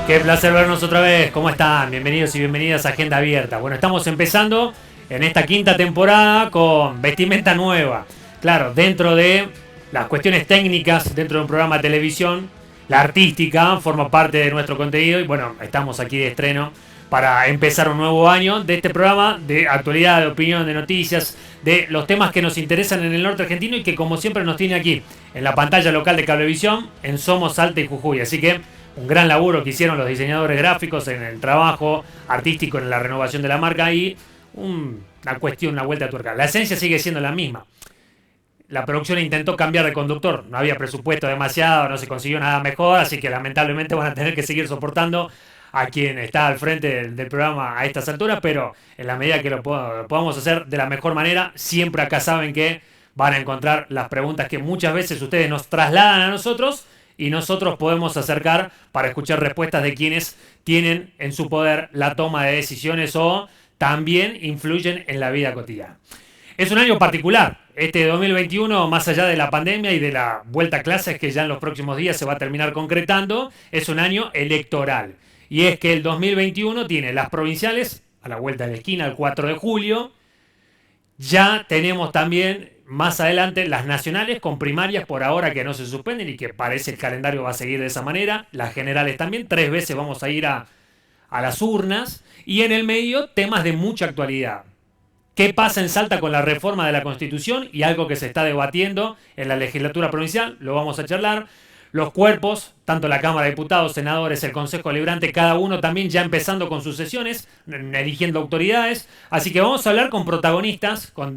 Qué placer vernos otra vez. ¿Cómo están? Bienvenidos y bienvenidas a Agenda Abierta. Bueno, estamos empezando en esta quinta temporada con vestimenta nueva. Claro, dentro de las cuestiones técnicas, dentro de un programa de televisión, la artística forma parte de nuestro contenido y bueno, estamos aquí de estreno para empezar un nuevo año de este programa de actualidad, de opinión, de noticias, de los temas que nos interesan en el norte argentino y que como siempre nos tiene aquí en la pantalla local de Cablevisión en Somos Salta y Jujuy. Así que un gran laburo que hicieron los diseñadores gráficos en el trabajo artístico, en la renovación de la marca y una cuestión, una vuelta a tuerca. La esencia sigue siendo la misma. La producción intentó cambiar de conductor, no había presupuesto demasiado, no se consiguió nada mejor, así que lamentablemente van a tener que seguir soportando a quien está al frente del programa a estas alturas, pero en la medida que lo podamos hacer de la mejor manera, siempre acá saben que van a encontrar las preguntas que muchas veces ustedes nos trasladan a nosotros y nosotros podemos acercar para escuchar respuestas de quienes tienen en su poder la toma de decisiones o también influyen en la vida cotidiana. Es un año particular, este 2021, más allá de la pandemia y de la vuelta a clases que ya en los próximos días se va a terminar concretando, es un año electoral. Y es que el 2021 tiene las provinciales, a la vuelta de la esquina, el 4 de julio. Ya tenemos también más adelante las nacionales con primarias por ahora que no se suspenden y que parece el calendario va a seguir de esa manera. Las generales también, 3 veces vamos a ir a las urnas. Y en el medio, temas de mucha actualidad. ¿Qué pasa en Salta con la reforma de la Constitución? Y algo que se está debatiendo en la legislatura provincial, lo vamos a charlar. Los cuerpos, tanto la Cámara de Diputados, senadores, el Consejo Deliberante, cada uno también ya empezando con sus sesiones, eligiendo autoridades. Así que vamos a hablar con protagonistas, con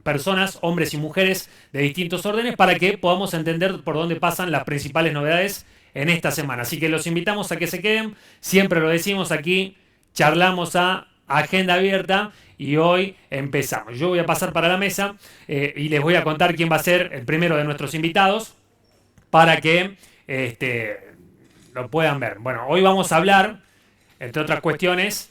personas, hombres y mujeres de distintos órdenes, para que podamos entender por dónde pasan las principales novedades en esta semana. Así que los invitamos a que se queden. Siempre lo decimos aquí, charlamos a Agenda Abierta y hoy empezamos. Yo voy a pasar para la mesa y les voy a contar quién va a ser el primero de nuestros invitados para que lo puedan ver. Bueno, hoy vamos a hablar, entre otras cuestiones,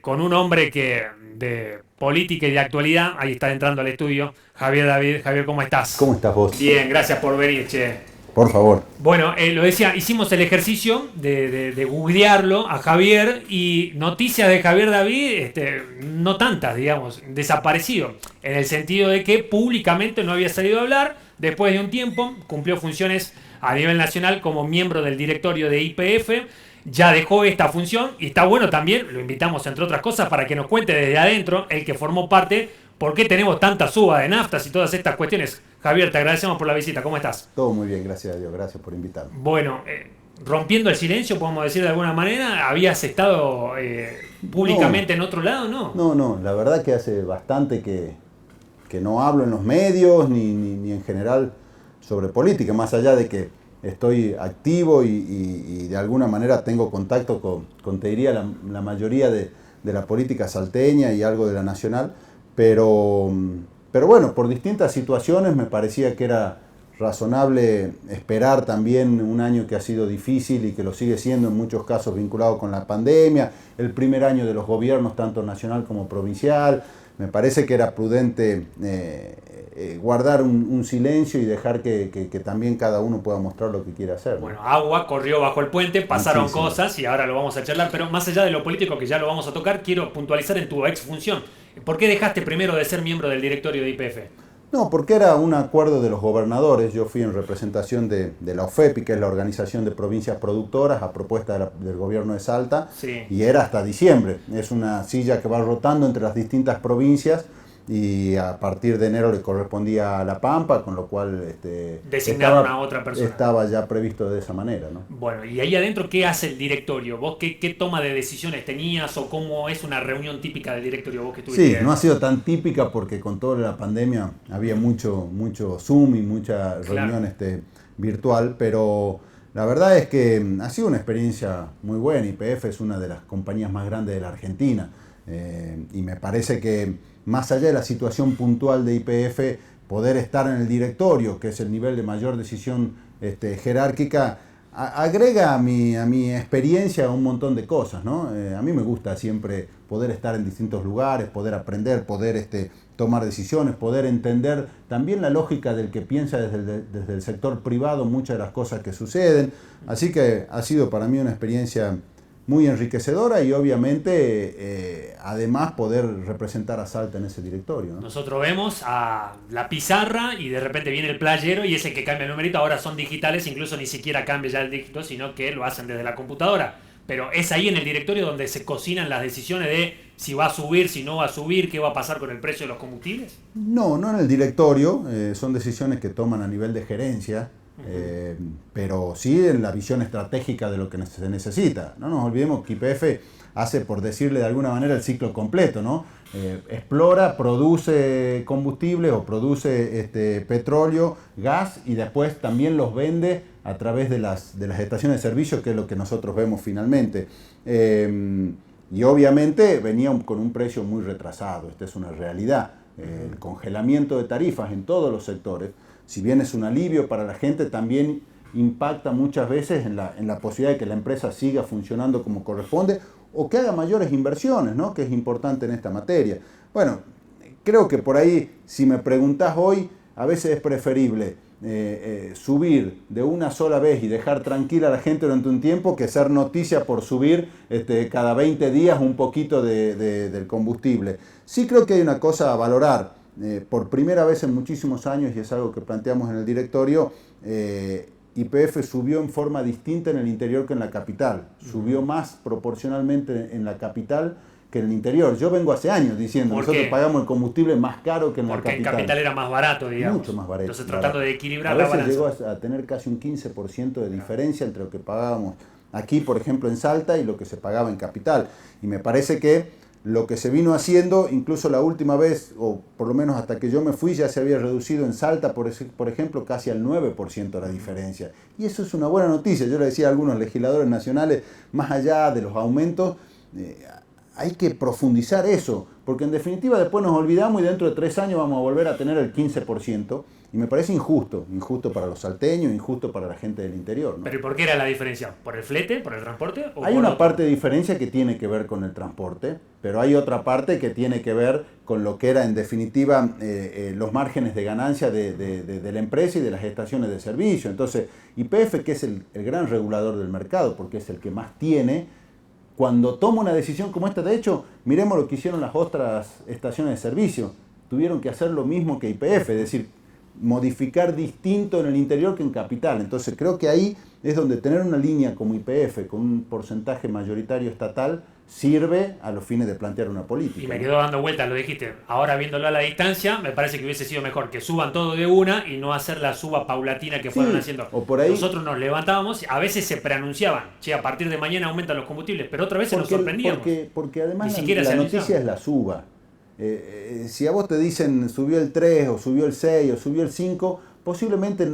con un hombre que de política y de actualidad. Ahí está entrando al estudio Javier David. Javier, ¿cómo estás? ¿Cómo estás vos? Bien, gracias por venir, che. Por favor. Bueno, lo decía, hicimos el ejercicio de googlearlo a Javier y noticias de Javier David, no tantas, digamos, desaparecido, en el sentido de que públicamente no había salido a hablar. Después de un tiempo cumplió funciones a nivel nacional como miembro del directorio de YPF, ya dejó esta función y está bueno también, lo invitamos entre otras cosas para que nos cuente desde adentro, el que formó parte, por qué tenemos tanta suba de naftas y todas estas cuestiones. Javier, te agradecemos por la visita, ¿cómo estás? Todo muy bien, gracias a Dios, gracias por invitarme. Bueno, rompiendo el silencio, podemos decir de alguna manera, ¿habías estado públicamente en otro lado, no? No, la verdad que hace bastante que no hablo en los medios ni en general sobre política, más allá de que estoy activo y de alguna manera tengo contacto con te diría, la mayoría de la política salteña y algo de la nacional, pero bueno, por distintas situaciones me parecía que era razonable esperar también un año que ha sido difícil y que lo sigue siendo en muchos casos vinculado con la pandemia, el primer año de los gobiernos tanto nacional como provincial. Me parece que era prudente guardar un silencio y dejar que también cada uno pueda mostrar lo que quiere hacer, ¿no? Bueno, agua corrió bajo el puente, pasaron Muchísimo. cosas y ahora lo vamos a charlar, pero más allá de lo político que ya lo vamos a tocar, quiero puntualizar en tu ex función. ¿Por qué dejaste primero de ser miembro del directorio de YPF? No, porque era un acuerdo de los gobernadores. Yo fui en representación de la OFEPI, que es la Organización de Provincias Productoras, a propuesta del gobierno de Salta, Sí. Y era hasta diciembre. Es una silla que va rotando entre las distintas provincias y a partir de enero le correspondía a La Pampa, con lo cual Designaron a otra persona. Estaba ya previsto de esa manera, ¿no? Bueno, y ahí adentro, ¿qué hace el directorio? ¿Vos qué toma de decisiones tenías o cómo es una reunión típica del directorio vos que estuviste? Sí, no ha sido tan típica porque con toda la pandemia había mucho Zoom y mucha reunión virtual, pero la verdad es que ha sido una experiencia muy buena. YPF es una de las compañías más grandes de la Argentina y me parece que más allá de la situación puntual de YPF, poder estar en el directorio, que es el nivel de mayor decisión jerárquica, agrega a mi experiencia un montón de cosas, ¿no? A mí me gusta siempre poder estar en distintos lugares, poder aprender, poder tomar decisiones, poder entender también la lógica del que piensa desde el sector privado muchas de las cosas que suceden. Así que ha sido para mí una experiencia muy enriquecedora y obviamente además poder representar a Salta en ese directorio, ¿no? Nosotros vemos a la pizarra y de repente viene el playero y es el que cambia el numerito. Ahora son digitales, incluso ni siquiera cambia ya el dígito, sino que lo hacen desde la computadora. Pero es ahí en el directorio donde se cocinan las decisiones de si va a subir, si no va a subir, qué va a pasar con el precio de los combustibles. No, no en el directorio, son decisiones que toman a nivel de gerencia. Pero sí en la visión estratégica de lo que se necesita. No nos olvidemos que YPF hace, por decirle de alguna manera, el ciclo completo, ¿no? Explora, produce combustible o produce petróleo, gas y después también los vende a través de las estaciones de servicio, que es lo que nosotros vemos finalmente. Y obviamente venía con un precio muy retrasado, esta es una realidad. El congelamiento de tarifas en todos los sectores, si bien es un alivio para la gente, también impacta muchas veces en la posibilidad de que la empresa siga funcionando como corresponde o que haga mayores inversiones, ¿no? Que es importante en esta materia. Bueno, creo que por ahí, si me preguntás hoy, a veces es preferible subir de una sola vez y dejar tranquila a la gente durante un tiempo que ser noticia por subir cada 20 días un poquito del combustible. Sí creo que hay una cosa a valorar. Por primera vez en muchísimos años, y es algo que planteamos en el directorio, YPF subió en forma distinta en el interior que en la capital. Subió más proporcionalmente en la capital que en el interior. Yo vengo hace años diciendo, nosotros pagamos el combustible más caro que en la capital. Porque en capital era más barato, digamos. Mucho más barato. Entonces tratando de equilibrar la balanza. A veces llegó a tener casi un 15% de diferencia entre lo que pagábamos aquí, por ejemplo, en Salta y lo que se pagaba en capital. Y me parece que lo que se vino haciendo, incluso la última vez, o por lo menos hasta que yo me fui, ya se había reducido en Salta, por ejemplo, casi al 9% la diferencia. Y eso es una buena noticia. Yo le decía a algunos legisladores nacionales, más allá de los aumentos, hay que profundizar eso, porque en definitiva después nos olvidamos y dentro de 3 años vamos a volver a tener el 15%, y me parece injusto para los salteños, injusto para la gente del interior, ¿no? ¿Pero y por qué era la diferencia? ¿Por el flete, por el transporte? Hay una parte de diferencia que tiene que ver con el transporte, pero hay otra parte que tiene que ver con lo que era en definitiva los márgenes de ganancia de la empresa y de las estaciones de servicio. Entonces, YPF, que es el gran regulador del mercado, porque es el que más tiene, cuando toma una decisión como esta, de hecho, miremos lo que hicieron las otras estaciones de servicio, tuvieron que hacer lo mismo que YPF, es decir, modificar distinto en el interior que en capital. Entonces creo que ahí es donde tener una línea como YPF con un porcentaje mayoritario estatal sirve a los fines de plantear una política. Y me quedó dando vueltas, lo dijiste. Ahora viéndolo a la distancia, me parece que hubiese sido mejor que suban todo de una y no hacer la suba paulatina que fueron haciendo. O por ahí, nosotros nos levantábamos, a veces se preanunciaban, che, a partir de mañana aumentan los combustibles, pero otra vez se nos sorprendíamos. Porque además la noticia es la suba. Si a vos te dicen subió el 3 o subió el 6 o subió el 5, posiblemente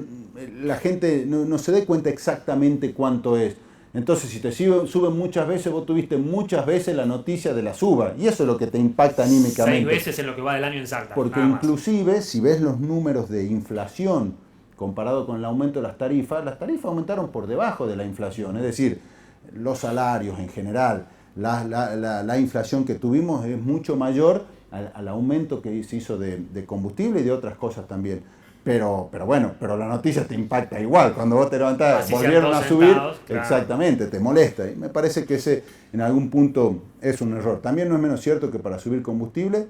la gente no se dé cuenta exactamente cuánto es. Entonces, si te suben muchas veces, vos tuviste muchas veces la noticia de la suba. Y eso es lo que te impacta anímicamente. 6 veces en lo que va del año en Salta. Porque inclusive, si ves los números de inflación comparado con el aumento de las tarifas aumentaron por debajo de la inflación. Es decir, los salarios en general, la inflación que tuvimos es mucho mayor al aumento que se hizo de combustible y de otras cosas también. Pero la noticia te impacta igual. Cuando vos te levantás, volvieron a subir, claro. Exactamente, te molesta. Y me parece que ese en algún punto es un error. También no es menos cierto que para subir combustible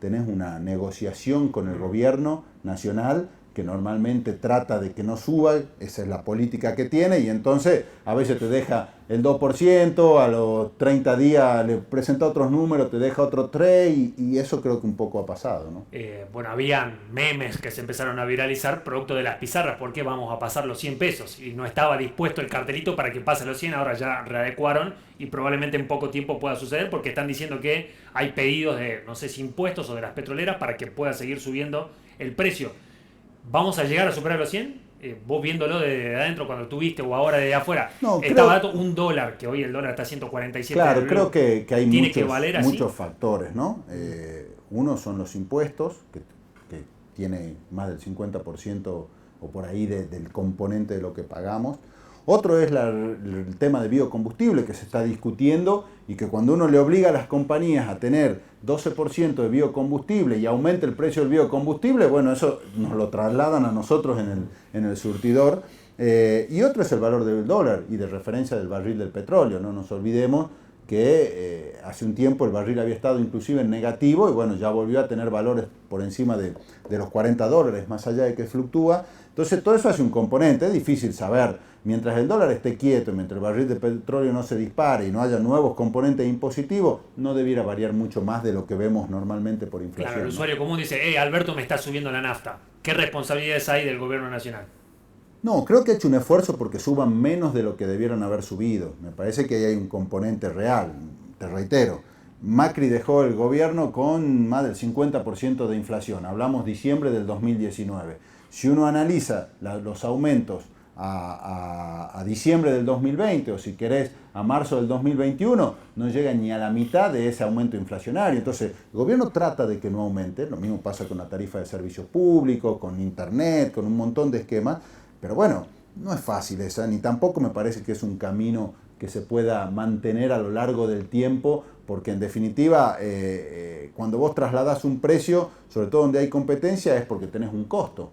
tenés una negociación con el gobierno nacional que normalmente trata de que no suba, esa es la política que tiene, y entonces a veces te deja el 2%, a los 30 días le presenta otros números, te deja otro 3%, y eso creo que un poco ha pasado, ¿no? Bueno, habían memes que se empezaron a viralizar producto de las pizarras, ¿por qué vamos a pasar los 100 pesos? Y no estaba dispuesto el cartelito para que pase los 100, ahora ya readecuaron, y probablemente en poco tiempo pueda suceder, porque están diciendo que hay pedidos de, no sé si impuestos o de las petroleras, para que pueda seguir subiendo el precio. ¿Vamos a llegar a superar los 100? Vos viéndolo de adentro cuando estuviste o ahora de afuera, está barato $1, que hoy el dólar está a 147. Claro, creo que hay muchos factores, ¿no? Uno son los impuestos, que tiene más del 50% o por ahí del componente de lo que pagamos. Otro es el tema de biocombustible que se está discutiendo y que cuando uno le obliga a las compañías a tener 12% de biocombustible y aumenta el precio del biocombustible, bueno, eso nos lo trasladan a nosotros en el surtidor. Y otro es el valor del dólar y de referencia del barril del petróleo. No nos olvidemos que hace un tiempo el barril había estado inclusive en negativo y bueno, ya volvió a tener valores por encima de los $40, más allá de que fluctúa. Entonces todo eso hace un componente, es difícil saber. Mientras el dólar esté quieto, mientras el barril de petróleo no se dispare y no haya nuevos componentes impositivos, no debiera variar mucho más de lo que vemos normalmente por inflación. Claro, el usuario común dice, Alberto me está subiendo la nafta. ¿Qué responsabilidades hay del gobierno nacional? No, creo que ha hecho un esfuerzo porque suban menos de lo que debieron haber subido. Me parece que ahí hay un componente real, te reitero. Macri dejó el gobierno con más del 50% de inflación. Hablamos diciembre del 2019. Si uno analiza los aumentos a diciembre del 2020 o si querés a marzo del 2021, no llega ni a la mitad de ese aumento inflacionario. Entonces, el gobierno trata de que no aumente. Lo mismo pasa con la tarifa de servicios públicos, con internet, con un montón de esquemas. Pero bueno, no es fácil esa, ni tampoco me parece que es un camino que se pueda mantener a lo largo del tiempo, porque en definitiva, cuando vos trasladás un precio, sobre todo donde hay competencia, es porque tenés un costo.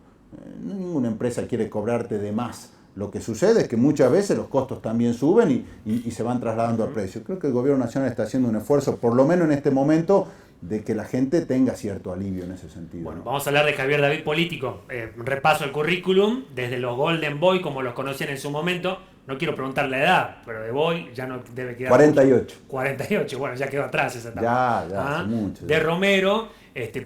Ninguna empresa quiere cobrarte de más. Lo que sucede es que muchas veces los costos también suben y se van trasladando a precios. Creo que el gobierno nacional está haciendo un esfuerzo, por lo menos en este momento, de que la gente tenga cierto alivio en ese sentido. Bueno, ¿no? vamos a hablar de Javier David político. Repaso el currículum, desde los Golden Boy, como los conocían en su momento. No quiero preguntar la edad, pero de Boy ya no debe quedar 48. Mucho. 48, bueno, ya quedó atrás esa etapa. Ya, hace mucho. De Romero,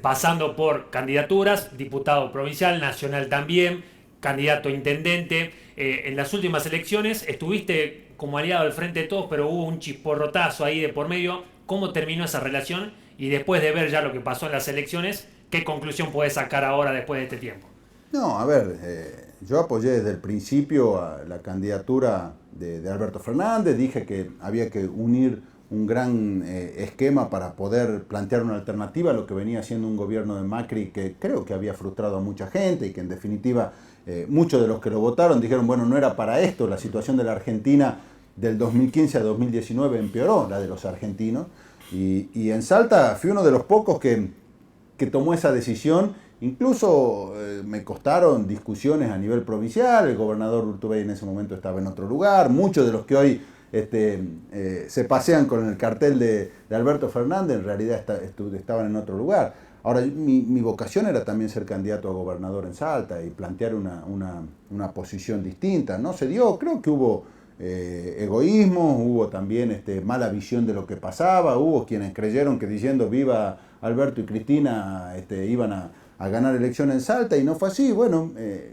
pasando por candidaturas, diputado provincial, nacional también, candidato a intendente. En las últimas elecciones estuviste como aliado del Frente de Todos, pero hubo un chisporrotazo ahí de por medio. ¿Cómo terminó esa relación? Y después de ver ya lo que pasó en las elecciones, ¿qué conclusión puedes sacar ahora después de este tiempo? No, a ver, yo apoyé desde el principio a la candidatura de Alberto Fernández, dije que había que unir un gran esquema para poder plantear una alternativa a lo que venía siendo un gobierno de Macri que creo que había frustrado a mucha gente y que en definitiva muchos de los que lo votaron dijeron, bueno, no era para esto, la situación de la Argentina del 2015 a 2019 empeoró, la de los argentinos, y en Salta fui uno de los pocos que tomó esa decisión. Incluso me costaron discusiones a nivel provincial, el gobernador Urtubey en ese momento estaba en otro lugar, muchos de los que hoy se pasean con el cartel de Alberto Fernández en realidad estaban en otro lugar. Ahora, mi vocación era también ser candidato a gobernador en Salta y plantear una posición distinta. No se dio, creo que hubo egoísmo, hubo también mala visión de lo que pasaba, hubo quienes creyeron que diciendo viva Alberto y Cristina iban a ganar elección en Salta y no fue así. Bueno,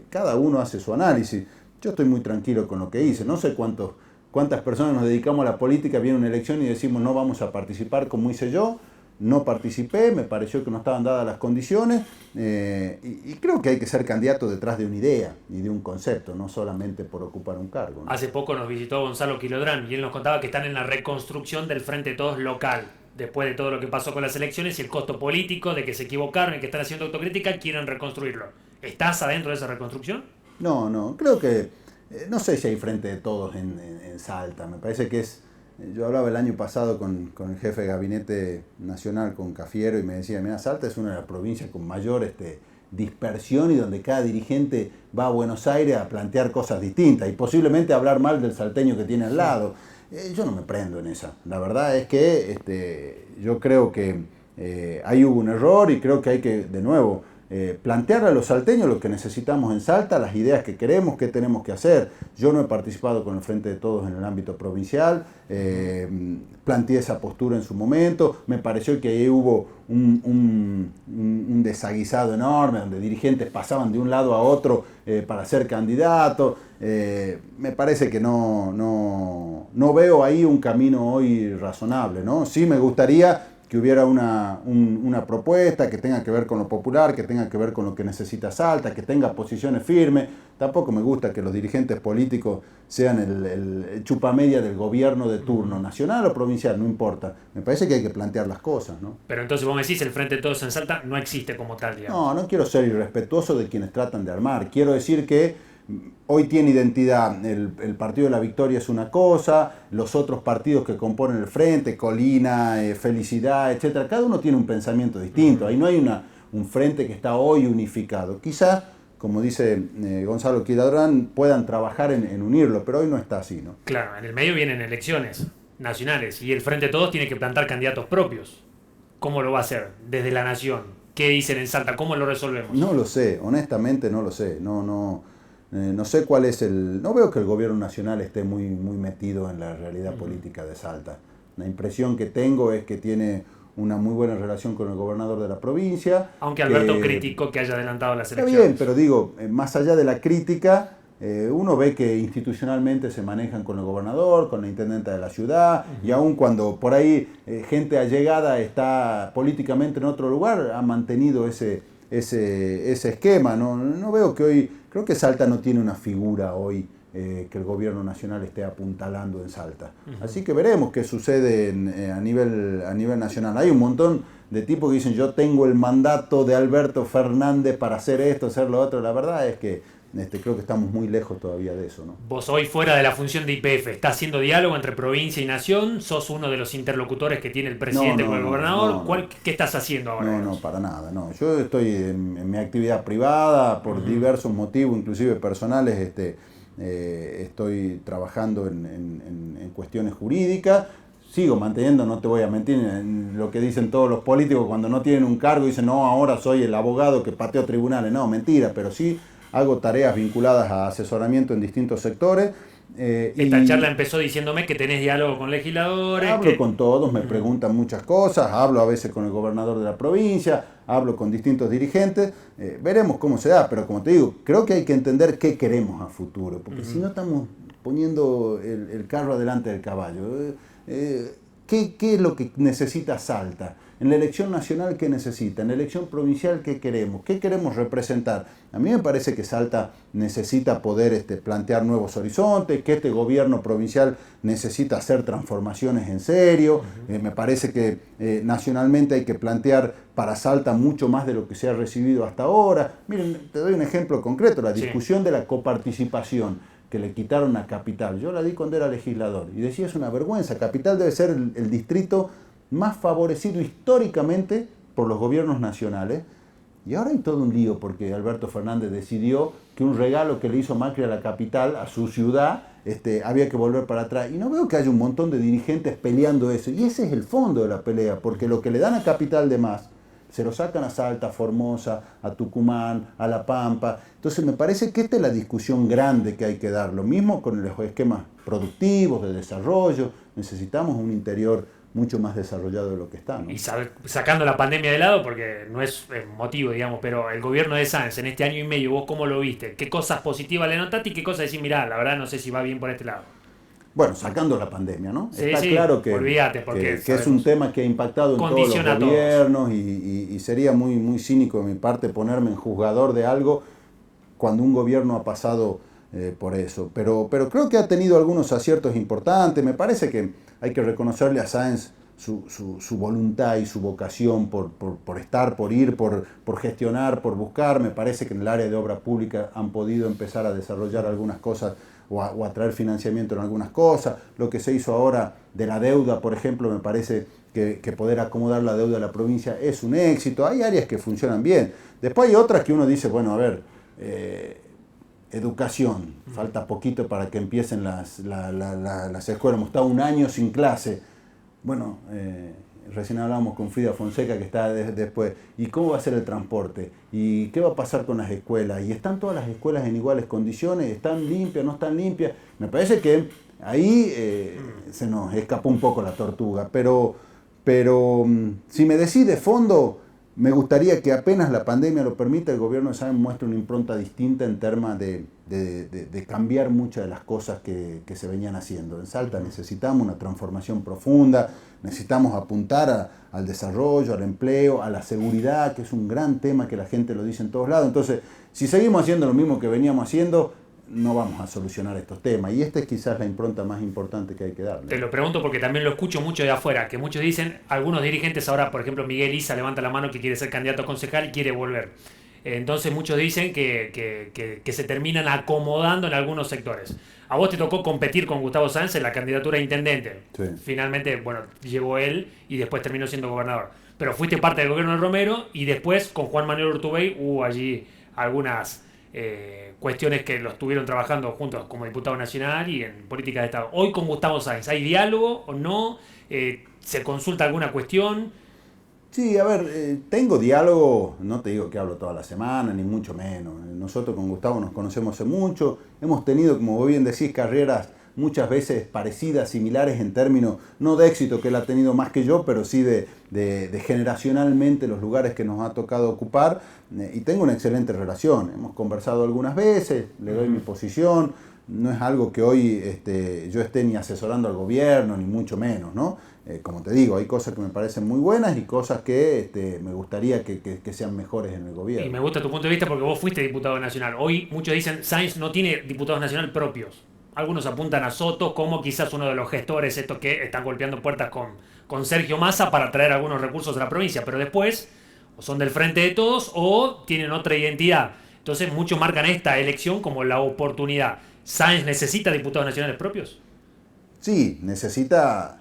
cada uno hace su análisis. Yo estoy muy tranquilo con lo que hice. No sé cuántas personas nos dedicamos a la política, viene una elección y decimos no vamos a participar como hice yo. No participé, me pareció que no estaban dadas las condiciones y creo que hay que ser candidato detrás de una idea y de un concepto, no solamente por ocupar un cargo, ¿no? Hace poco nos visitó Gonzalo Quilodrán y él nos contaba que están en la reconstrucción del Frente de Todos local. Después de todo lo que pasó con las elecciones y el costo político de que se equivocaron y que están haciendo autocrítica, quieren reconstruirlo. ¿Estás adentro de esa reconstrucción? No, creo que, no sé si hay Frente de Todos en Salta, me parece que es... Yo hablaba el año pasado con el jefe de gabinete nacional, con Cafiero, y me decía, mira, Salta es una de las provincias con mayor dispersión y donde cada dirigente va a Buenos Aires a plantear cosas distintas y posiblemente hablar mal del salteño que tiene al lado. Yo no me prendo en esa. La verdad es que yo creo que ahí hubo un error y creo que hay que, de nuevo, plantearle a los salteños lo que necesitamos en Salta, las ideas que queremos, qué tenemos que hacer. Yo no he participado con el Frente de Todos en el ámbito provincial, planteé esa postura en su momento, me pareció que ahí hubo un desaguisado enorme, donde dirigentes pasaban de un lado a otro para ser candidatos. Me parece que no veo ahí un camino hoy razonable, ¿no? Sí me gustaría que hubiera una propuesta que tenga que ver con lo popular, que tenga que ver con lo que necesita Salta, que tenga posiciones firmes. Tampoco me gusta que los dirigentes políticos sean el chupamedia del gobierno de turno, nacional o provincial, no importa. Me parece que hay que plantear las cosas, ¿no? Pero entonces vos me decís, el Frente de Todos en Salta no existe como tal, digamos. No quiero ser irrespetuoso de quienes tratan de armar. Quiero decir que hoy tiene identidad, el Partido de la Victoria es una cosa, los otros partidos que componen el frente, Colina, Felicidad, etcétera, cada uno tiene un pensamiento distinto, ahí no hay un frente que está hoy unificado. Quizás, como dice Gonzalo Quiradrán, puedan trabajar en unirlo, pero hoy no está así, ¿no? Claro, en el medio vienen elecciones nacionales y el Frente de Todos tiene que plantar candidatos propios. ¿Cómo lo va a hacer desde la nación? ¿Qué dicen en Salta? ¿Cómo lo resolvemos? No lo sé, honestamente no lo sé. No sé cuál es el... No veo que el gobierno nacional esté muy metido en la realidad política de Salta. La impresión que tengo es que tiene una muy buena relación con el gobernador de la provincia. Aunque Alberto criticó que haya adelantado las Está elecciones. bien, pero digo, más allá de la crítica, uno ve que institucionalmente se manejan con el gobernador, con la intendenta de la ciudad, y aun cuando por ahí gente allegada está políticamente en otro lugar, ha mantenido ese esquema. No veo que hoy, creo que Salta no tiene una figura hoy que el gobierno nacional esté apuntalando en Salta. Así que veremos qué sucede a nivel nacional. Hay un montón de tipos que dicen yo tengo el mandato de Alberto Fernández para hacer esto, hacer lo otro. La verdad es que creo que estamos muy lejos todavía de eso, ¿no? Vos hoy fuera de la función de YPF, ¿estás haciendo diálogo entre provincia y nación? ¿Sos uno de los interlocutores que tiene el presidente con el gobernador? ¿Qué estás haciendo ahora? No, para nada, no. Yo estoy en mi actividad privada por diversos motivos, inclusive personales, estoy trabajando en cuestiones jurídicas. Sigo manteniendo, no te voy a mentir, en lo que dicen todos los políticos cuando no tienen un cargo, dicen, no, ahora soy el abogado que pateo tribunales. No, mentira, pero sí hago tareas vinculadas a asesoramiento en distintos sectores. Esta charla empezó diciéndome que tenés diálogo con legisladores. Hablo con todos, me preguntan muchas cosas, hablo a veces con el gobernador de la provincia, hablo con distintos dirigentes, veremos cómo se da, pero como te digo, creo que hay que entender qué queremos a futuro, porque si no estamos poniendo el carro adelante del caballo. ¿Qué es lo que necesita Salta? En la elección nacional, ¿qué necesita? En la elección provincial, ¿qué queremos? ¿Qué queremos representar? A mí me parece que Salta necesita poder plantear nuevos horizontes, que este gobierno provincial necesita hacer transformaciones en serio. Me parece que nacionalmente hay que plantear para Salta mucho más de lo que se ha recibido hasta ahora. Miren, te doy un ejemplo concreto, la discusión de la coparticipación que le quitaron a Capital. Yo la di cuando era legislador y decía, es una vergüenza, Capital debe ser el distrito más favorecido históricamente por los gobiernos nacionales, y ahora hay todo un lío porque Alberto Fernández decidió que un regalo que le hizo Macri a la capital, a su ciudad, había que volver para atrás, y no veo que haya un montón de dirigentes peleando eso, y ese es el fondo de la pelea, porque lo que le dan a Capital de más, se lo sacan a Salta, a Formosa, a Tucumán, a La Pampa. Entonces me parece que esta es la discusión grande que hay que dar, lo mismo con los esquemas productivos, de desarrollo, necesitamos un interior mucho más desarrollado de lo que está, ¿no? Y sacando la pandemia de lado, porque no es motivo, digamos, pero el gobierno de Sáenz en este año y medio, ¿vos cómo lo viste? ¿Qué cosas positivas le notaste y qué cosas decís, mirá, la verdad no sé si va bien por este lado? Bueno, sacando la pandemia, ¿no? Sí, está claro que, olvídate, que es un tema que ha impactado en todos los gobiernos y sería muy cínico de mi parte ponerme en juzgador de algo cuando un gobierno ha pasado por eso. Pero creo que ha tenido algunos aciertos importantes. Me parece que hay que reconocerle a Sáenz su voluntad y su vocación por estar, por ir, por gestionar, por buscar. Me parece que en el área de obra pública han podido empezar a desarrollar algunas cosas o a traer financiamiento en algunas cosas. Lo que se hizo ahora de la deuda, por ejemplo, me parece que poder acomodar la deuda de la provincia es un éxito. Hay áreas que funcionan bien. Después hay otras que uno dice, bueno, a ver, educación, falta poquito para que empiecen las escuelas. Hemos estado un año sin clase. Bueno, recién hablábamos con Frida Fonseca que está después. ¿Y cómo va a ser el transporte? ¿Y qué va a pasar con las escuelas? ¿Y están todas las escuelas en iguales condiciones? ¿Están limpias? ¿No están limpias? Me parece que ahí se nos escapó un poco la tortuga. Pero si me decís de fondo, me gustaría que apenas la pandemia lo permita, el gobierno de Sáenz muestre una impronta distinta en términos de cambiar muchas de las cosas que se venían haciendo. En Salta necesitamos una transformación profunda, necesitamos apuntar al desarrollo, al empleo, a la seguridad, que es un gran tema que la gente lo dice en todos lados. Entonces, si seguimos haciendo lo mismo que veníamos haciendo, no vamos a solucionar estos temas. Y esta es quizás la impronta más importante que hay que darle. Te lo pregunto porque también lo escucho mucho de afuera, que muchos dicen, algunos dirigentes ahora, por ejemplo, Miguel Isa levanta la mano que quiere ser candidato a concejal y quiere volver. Entonces muchos dicen que se terminan acomodando en algunos sectores. A vos te tocó competir con Gustavo Sáenz en la candidatura de intendente. Sí. Finalmente, bueno, llegó él y después terminó siendo gobernador. Pero fuiste parte del gobierno de Romero y después con Juan Manuel Urtubey hubo allí algunas cuestiones que los estuvieron trabajando juntos como diputado nacional y en política de Estado. Hoy con Gustavo Sáenz, ¿hay diálogo o no? ¿Se consulta alguna cuestión? Sí, a ver, tengo diálogo, no te digo que hablo toda la semana, ni mucho menos. Nosotros con Gustavo nos conocemos hace mucho, hemos tenido, como vos bien decís, carreras muchas veces parecidas, similares en términos, no de éxito, que él ha tenido más que yo, pero sí de generacionalmente los lugares que nos ha tocado ocupar, y tengo una excelente relación. Hemos conversado algunas veces, le doy mi posición, no es algo que hoy yo esté ni asesorando al gobierno, ni mucho menos, ¿no? Como te digo, hay cosas que me parecen muy buenas y cosas que me gustaría que sean mejores en el gobierno. Y me gusta tu punto de vista porque vos fuiste diputado nacional. Hoy muchos dicen Sáenz no tiene diputados nacionales propios. Algunos apuntan a Soto como quizás uno de los gestores estos que están golpeando puertas con Sergio Massa para traer algunos recursos a la provincia, pero después o son del Frente de Todos o tienen otra identidad. Entonces muchos marcan esta elección como la oportunidad. ¿Sáenz necesita diputados nacionales propios? Sí, necesita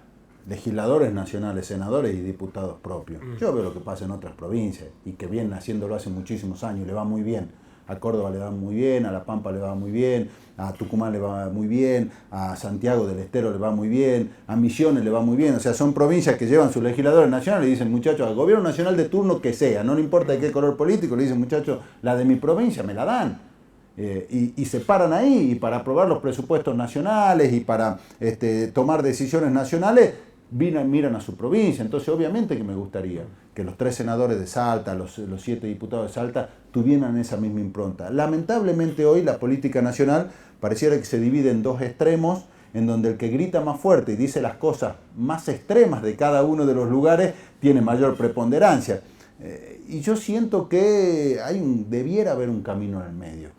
legisladores nacionales, senadores y diputados propios. Yo veo lo que pasa en otras provincias y que vienen haciéndolo hace muchísimos años, le va muy bien. A Córdoba le va muy bien, a La Pampa le va muy bien, a Tucumán le va muy bien, a Santiago del Estero le va muy bien, a Misiones le va muy bien. O sea, son provincias que llevan sus legisladores nacionales y dicen, muchachos, al gobierno nacional de turno que sea, no le importa de qué color político, le dicen, muchachos, la de mi provincia me la dan. Y se paran ahí y para aprobar los presupuestos nacionales y para tomar decisiones nacionales, miran a su provincia. Entonces obviamente que me gustaría que los 3 senadores de Salta, los 7 diputados de Salta tuvieran esa misma impronta. Lamentablemente hoy la política nacional pareciera que se divide en 2 extremos, en donde el que grita más fuerte y dice las cosas más extremas de cada uno de los lugares tiene mayor preponderancia. Y yo siento que debiera haber un camino en el medio.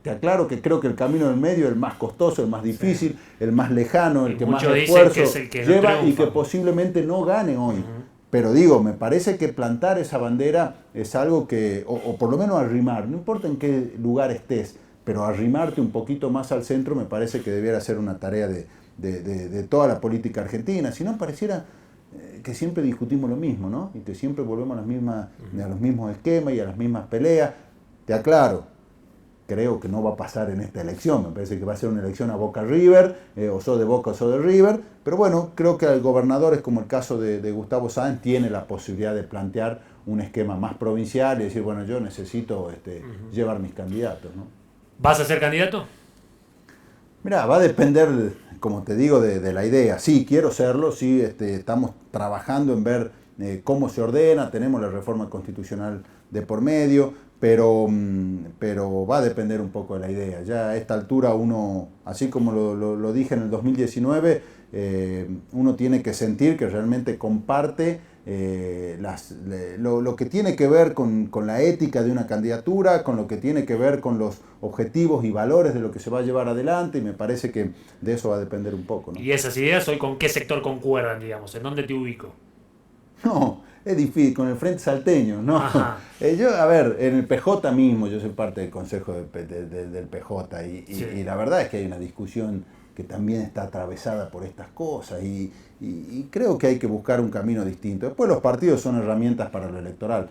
Te aclaro que creo que el camino del medio es el más costoso, el más difícil, el más lejano, el que más esfuerzo lleva y que posiblemente no gane hoy. Pero digo, me parece que plantar esa bandera es algo que, o por lo menos arrimar, no importa en qué lugar estés, pero arrimarte un poquito más al centro me parece que debiera ser una tarea de toda la política argentina. Si no, pareciera que siempre discutimos lo mismo, ¿no? Y que siempre volvemos a los mismos esquemas y a las mismas peleas. Te aclaro. Creo que no va a pasar en esta elección, me parece que va a ser una elección a Boca River, o sos de Boca o sos de River, pero bueno, creo que el gobernador, es como el caso de Gustavo Sáenz, tiene la posibilidad de plantear un esquema más provincial y decir, bueno, yo necesito llevar mis candidatos, ¿no? ¿Vas a ser candidato? Mirá, va a depender, como te digo, de la idea. Sí, quiero serlo, sí, estamos trabajando en ver cómo se ordena, tenemos la reforma constitucional de por medio, pero va a depender un poco de la idea. Ya a esta altura uno, así como lo dije en el 2019, uno tiene que sentir que realmente comparte lo que tiene que ver con la ética de una candidatura, con lo que tiene que ver con los objetivos y valores de lo que se va a llevar adelante, y me parece que de eso va a depender un poco, ¿no? ¿Y esas ideas hoy con qué sector concuerdan, digamos? ¿En dónde te ubico? No, es difícil, con el Frente Salteño, ¿no? Yo, a ver, en el PJ mismo, yo soy parte del consejo del PJ y la verdad es que hay una discusión que también está atravesada por estas cosas y creo que hay que buscar un camino distinto. Después los partidos son herramientas para lo electoral,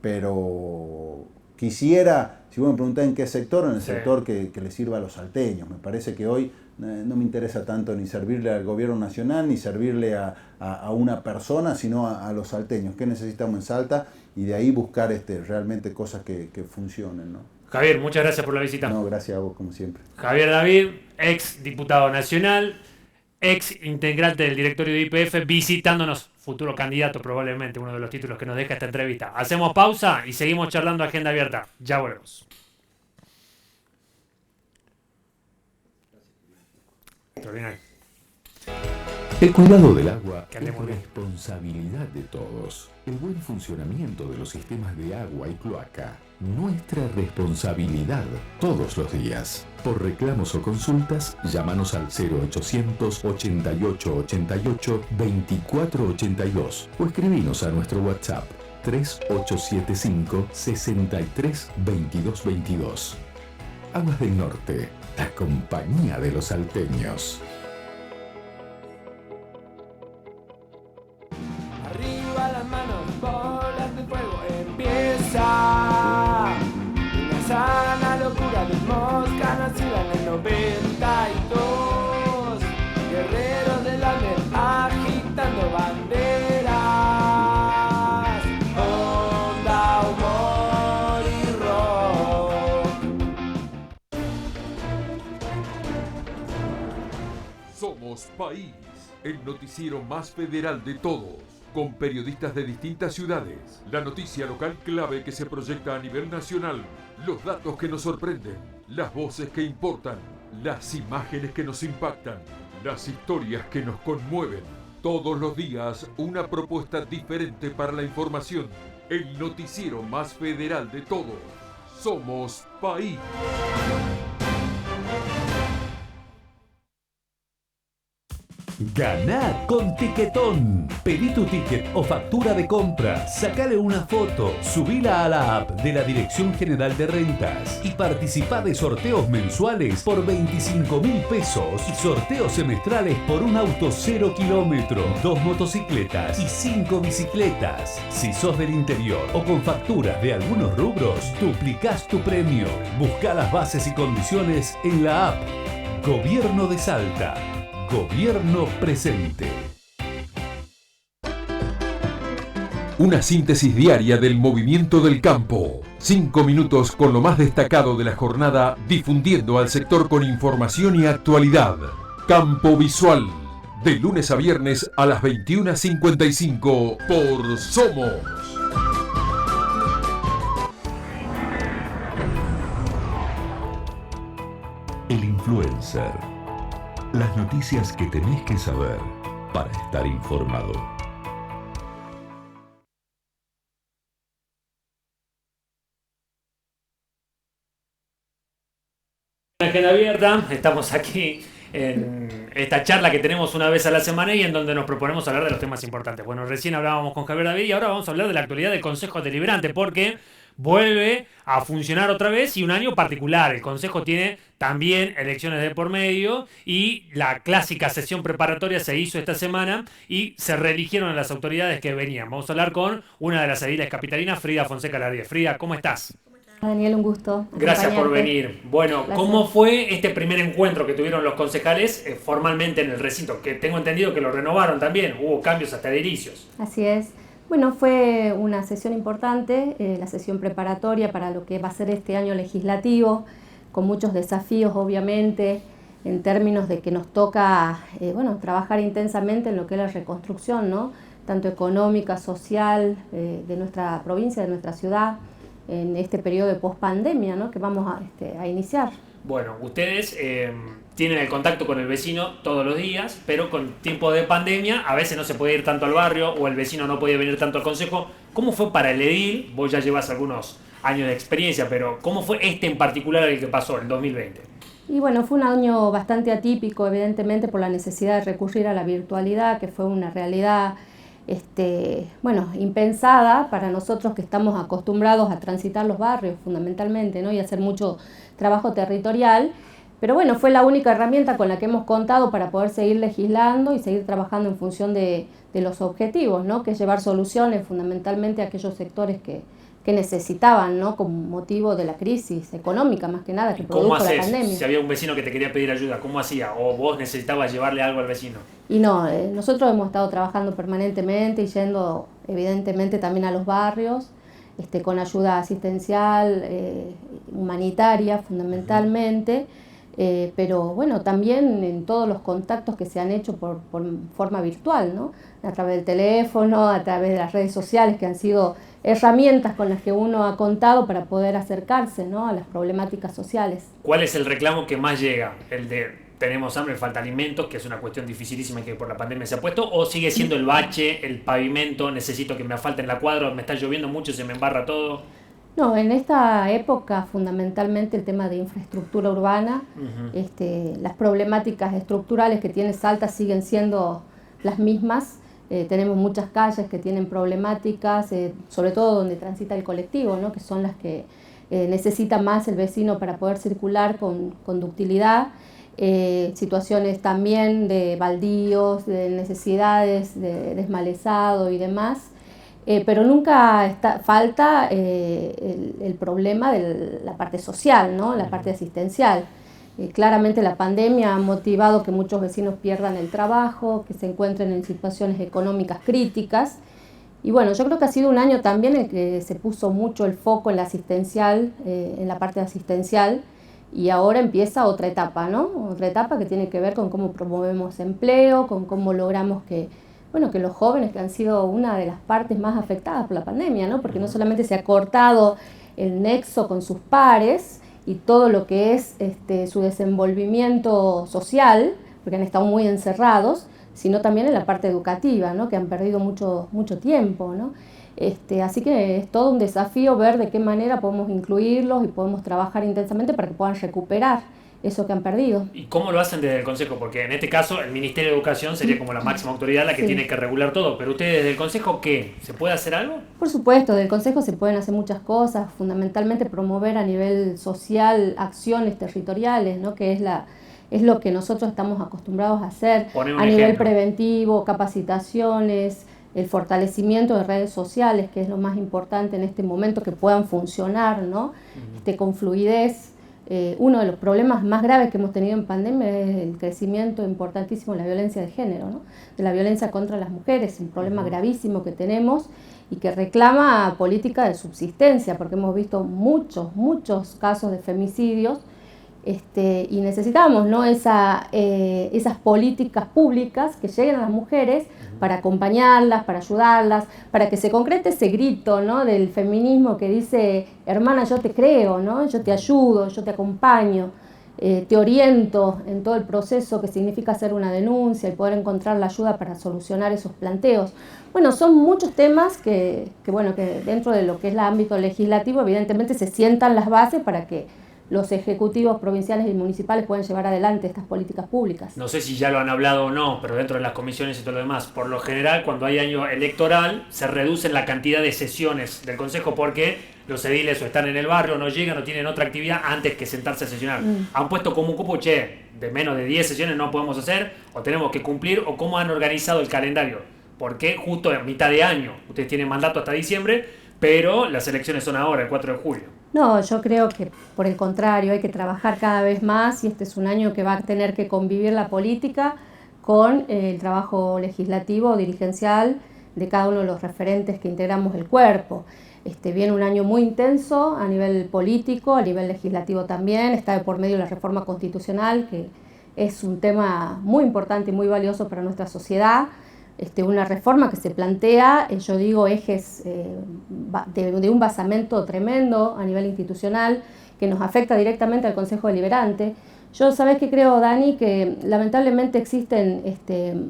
pero quisiera, si vos me preguntás en qué sector, en el sector que le sirva a los salteños. Me parece que hoy no me interesa tanto ni servirle al gobierno nacional, ni servirle a una persona, sino a los salteños. ¿Qué necesitamos en Salta? Y de ahí buscar realmente cosas que funcionen, ¿no? Javier, muchas gracias por la visita. No, gracias a vos, como siempre. Javier David, ex diputado nacional, ex integrante del directorio de YPF, visitándonos, futuro candidato probablemente, uno de los títulos que nos deja esta entrevista. Hacemos pausa y seguimos charlando Agenda Abierta. Ya volvemos. El cuidado del agua es responsabilidad de todos. El buen funcionamiento de los sistemas de agua y cloaca, nuestra responsabilidad todos los días. Por reclamos o consultas, llámanos al 0800 88 88 24 82 o escribinos a nuestro WhatsApp 3875 63 22 22. Aguas del Norte, la compañía de los salteños. Arriba las manos, bolas de fuego, empieza una sana locura de mosca nacida en el 92. Guerreros del Almer agitando banderas, onda, humor y rock. Somos País, el noticiero más federal de todos, con periodistas de distintas ciudades, la noticia local clave que se proyecta a nivel nacional, los datos que nos sorprenden, las voces que importan, las imágenes que nos impactan, las historias que nos conmueven. Todos los días una propuesta diferente para la información. El noticiero más federal de todos. Somos País. Ganá con Tiquetón. Pedí tu ticket o factura de compra, sacale una foto, subila a la app de la Dirección General de Rentas y participá de sorteos mensuales por 25.000 pesos y sorteos semestrales por un auto 0 kilómetro, 2 motocicletas y 5 bicicletas. Si sos del interior o con facturas de algunos rubros, duplicás tu premio. Buscá las bases y condiciones en la app. Gobierno de Salta. Gobierno presente. Una síntesis diaria del movimiento del campo. 5 minutos con lo más destacado de la jornada, difundiendo al sector con información y actualidad. Campo Visual. De lunes a viernes a las 21:55 por Somos. El influencer. Las noticias que tenés que saber para estar informado. Agenda abierta, estamos aquí en esta charla que tenemos una vez a la semana y en donde nos proponemos hablar de los temas importantes. Bueno, recién hablábamos con Javier David y ahora vamos a hablar de la actualidad del Consejo Deliberante porque vuelve a funcionar otra vez y un año particular. El Consejo tiene también elecciones de por medio y la clásica sesión preparatoria se hizo esta semana y se reeligieron a las autoridades que venían. Vamos a hablar con una de las ediles capitalinas, Frida Fonseca Lardíez. Frida, ¿cómo estás? Daniel, un gusto. Gracias por venir. Bueno, Gracias. ¿Cómo fue este primer encuentro que tuvieron los concejales formalmente en el recinto? Que tengo entendido que lo renovaron también, hubo cambios hasta edilicios. Así es. Bueno, fue una sesión importante, la sesión preparatoria para lo que va a ser este año legislativo, con muchos desafíos obviamente, en términos de que nos toca trabajar intensamente en lo que es la reconstrucción, ¿no? Tanto económica, social, de nuestra provincia, de nuestra ciudad, en este periodo de pospandemia, ¿no? Que vamos a iniciar. Bueno, ustedes tienen el contacto con el vecino todos los días, pero con tiempo de pandemia a veces no se puede ir tanto al barrio o el vecino no podía venir tanto al consejo. ¿Cómo fue para el edil? Vos ya llevas algunos años de experiencia, pero ¿cómo fue este en particular el que pasó, el 2020? Y bueno, fue un año bastante atípico, evidentemente, por la necesidad de recurrir a la virtualidad, que fue una realidad impensada para nosotros que estamos acostumbrados a transitar los barrios fundamentalmente, ¿no? Y hacer mucho trabajo territorial. Pero bueno, fue la única herramienta con la que hemos contado para poder seguir legislando y seguir trabajando en función de los objetivos, ¿no? Que es llevar soluciones fundamentalmente a aquellos sectores que necesitaban, ¿no? Con motivo de la crisis económica más que nada que produjo la pandemia. Si había un vecino que te quería pedir ayuda, ¿cómo hacía? ¿O vos necesitabas llevarle algo al vecino? Y no, nosotros hemos estado trabajando permanentemente y yendo evidentemente también a los barrios, con ayuda asistencial, humanitaria fundamentalmente, pero bueno, también en todos los contactos que se han hecho por forma virtual, ¿no? A través del teléfono, a través de las redes sociales, que han sido herramientas con las que uno ha contado para poder acercarse, ¿no? A las problemáticas sociales. ¿Cuál es el reclamo que más llega? ¿El de tenemos hambre, falta alimentos, que es una cuestión dificilísima y que por la pandemia se ha puesto? ¿O sigue siendo el bache, el pavimento, necesito que me asfalten la cuadra, me está lloviendo mucho, se me embarra todo? No, en esta época fundamentalmente el tema de infraestructura urbana, las problemáticas estructurales que tiene Salta siguen siendo las mismas. Tenemos muchas calles que tienen problemáticas, sobre todo donde transita el colectivo, ¿no? Que son las que necesita más el vecino para poder circular con ductilidad. Situaciones también de baldíos, de necesidades de desmalezado y demás. Pero nunca falta el problema de la parte social, ¿no? La parte asistencial. Claramente la pandemia ha motivado que muchos vecinos pierdan el trabajo, que se encuentren en situaciones económicas críticas. Y bueno, yo creo que ha sido un año también en que se puso mucho el foco en la asistencial, en la parte asistencial, y ahora empieza otra etapa, ¿no? Otra etapa que tiene que ver con cómo promovemos empleo, con cómo logramos que los jóvenes, que han sido una de las partes más afectadas por la pandemia, ¿no? Porque no solamente se ha cortado el nexo con sus pares y todo lo que es su desenvolvimiento social, porque han estado muy encerrados, sino también en la parte educativa, ¿no? Que han perdido mucho tiempo, ¿no? Así que es todo un desafío ver de qué manera podemos incluirlos y podemos trabajar intensamente para que puedan recuperar eso que han perdido. ¿Y cómo lo hacen desde el Consejo? Porque en este caso el Ministerio de Educación sería como la máxima autoridad, la que tiene que regular todo, pero ustedes desde el Consejo, ¿qué? ¿Se puede hacer algo? Por supuesto, desde el Consejo se pueden hacer muchas cosas, fundamentalmente promover a nivel social acciones territoriales, ¿no? Que es lo que nosotros estamos acostumbrados a hacer a nivel preventivo, capacitaciones, el fortalecimiento de redes sociales, que es lo más importante en este momento, que puedan funcionar, ¿no? Con fluidez. Uno de los problemas más graves que hemos tenido en pandemia es el crecimiento importantísimo de la violencia de género, ¿no? De la violencia contra las mujeres, un problema gravísimo que tenemos y que reclama política de subsistencia, porque hemos visto muchos casos de femicidios, y necesitamos, ¿no? Esas políticas públicas que lleguen a las mujeres para acompañarlas, para ayudarlas, para que se concrete ese grito, ¿no? Del feminismo que dice: hermana, yo te creo, ¿no? Yo te ayudo, yo te acompaño, te oriento en todo el proceso que significa hacer una denuncia y poder encontrar la ayuda para solucionar esos planteos. Bueno, son muchos temas que dentro de lo que es el ámbito legislativo evidentemente se sientan las bases para que los ejecutivos provinciales y municipales pueden llevar adelante estas políticas públicas. No sé si ya lo han hablado o no, pero dentro de las comisiones y todo lo demás, por lo general, cuando hay año electoral, se reducen la cantidad de sesiones del Consejo porque los ediles o están en el barrio, no llegan o tienen otra actividad antes que sentarse a sesionar. Han puesto como un cupo, de menos de 10 sesiones no podemos hacer, o tenemos que cumplir, o cómo han organizado el calendario. Porque justo en mitad de año, ustedes tienen mandato hasta diciembre, pero las elecciones son ahora, el 4 de julio. No, yo creo que por el contrario, hay que trabajar cada vez más, y este es un año que va a tener que convivir la política con el trabajo legislativo, dirigencial, de cada uno de los referentes que integramos el cuerpo. Viene un año muy intenso a nivel político, a nivel legislativo también, está de por medio la reforma constitucional, que es un tema muy importante y muy valioso para nuestra sociedad. Una reforma que se plantea, yo digo, ejes de un basamento tremendo a nivel institucional, que nos afecta directamente al Consejo Deliberante. Yo, ¿sabés qué creo, Dani? Que lamentablemente existen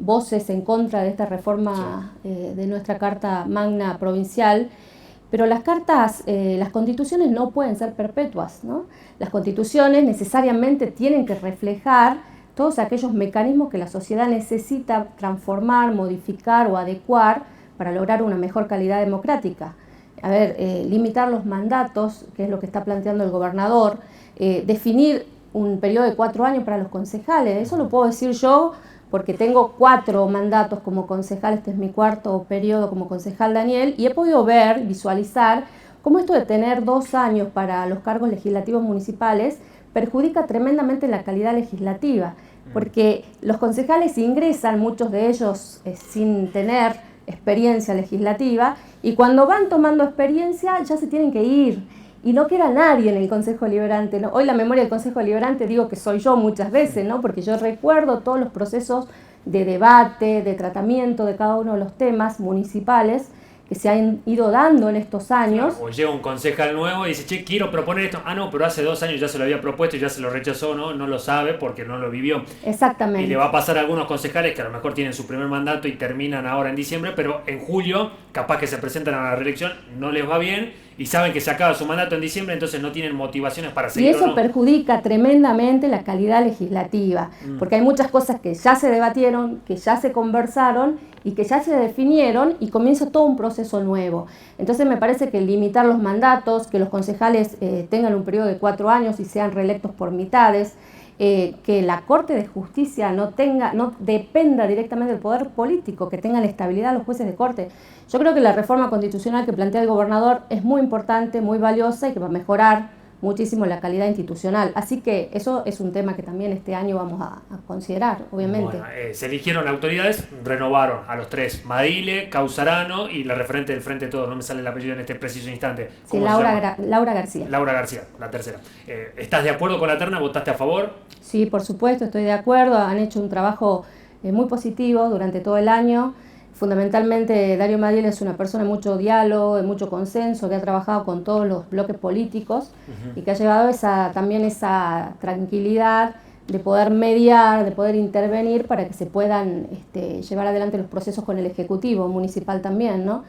voces en contra de esta reforma de nuestra Carta Magna Provincial, pero las constituciones no pueden ser perpetuas, ¿no? Las constituciones necesariamente tienen que reflejar todos aquellos mecanismos que la sociedad necesita transformar, modificar o adecuar para lograr una mejor calidad democrática. Limitar los mandatos, que es lo que está planteando el gobernador, definir un periodo de 4 años para los concejales. Eso lo puedo decir yo porque tengo 4 mandatos como concejal, este es mi 4º periodo como concejal, Daniel, y he podido visualizar cómo esto de tener 2 años para los cargos legislativos municipales perjudica tremendamente la calidad legislativa, porque los concejales ingresan, muchos de ellos sin tener experiencia legislativa, y cuando van tomando experiencia ya se tienen que ir, y no queda nadie en el Consejo Deliberante, ¿no? Hoy la memoria del Consejo Deliberante digo que soy yo muchas veces, ¿no? Porque yo recuerdo todos los procesos de debate, de tratamiento de cada uno de los temas municipales que se han ido dando en estos años. Claro, o llega un concejal nuevo y dice: che, quiero proponer esto. Ah, no, pero hace 2 años ya se lo había propuesto y ya se lo rechazó, ¿no? No lo sabe porque no lo vivió. Exactamente. Y le va a pasar a algunos concejales que a lo mejor tienen su primer mandato y terminan ahora en diciembre, pero en julio capaz que se presentan a la reelección, no les va bien y saben que se acaba su mandato en diciembre, entonces no tienen motivaciones para Y seguir. eso perjudica tremendamente la calidad legislativa, porque hay muchas cosas que ya se debatieron, que ya se conversaron y que ya se definieron y comienza todo un proceso nuevo. Entonces me parece que limitar los mandatos, que los concejales tengan un periodo de 4 años y sean reelectos por mitades, que la Corte de Justicia no dependa directamente del poder político, que tengan estabilidad los jueces de Corte. Yo creo que la reforma constitucional que plantea el gobernador es muy importante, muy valiosa y que va a mejorar muchísimo la calidad institucional. Así que eso es un tema que también este año vamos a considerar, obviamente. Bueno, se eligieron autoridades, renovaron a los 3, Madile, Causarano y la referente del Frente de Todos, no me sale el apellido en este preciso instante. Sí, Laura García. Laura García, la tercera. ¿Estás de acuerdo con la terna? ¿Votaste a favor? Sí, por supuesto, estoy de acuerdo. Han hecho un trabajo muy positivo durante todo el año. Fundamentalmente, Darío Madile es una persona de mucho diálogo, de mucho consenso, que ha trabajado con todos los bloques políticos y que ha llevado también esa tranquilidad de poder mediar, de poder intervenir para que se puedan llevar adelante los procesos con el Ejecutivo municipal también, ¿no?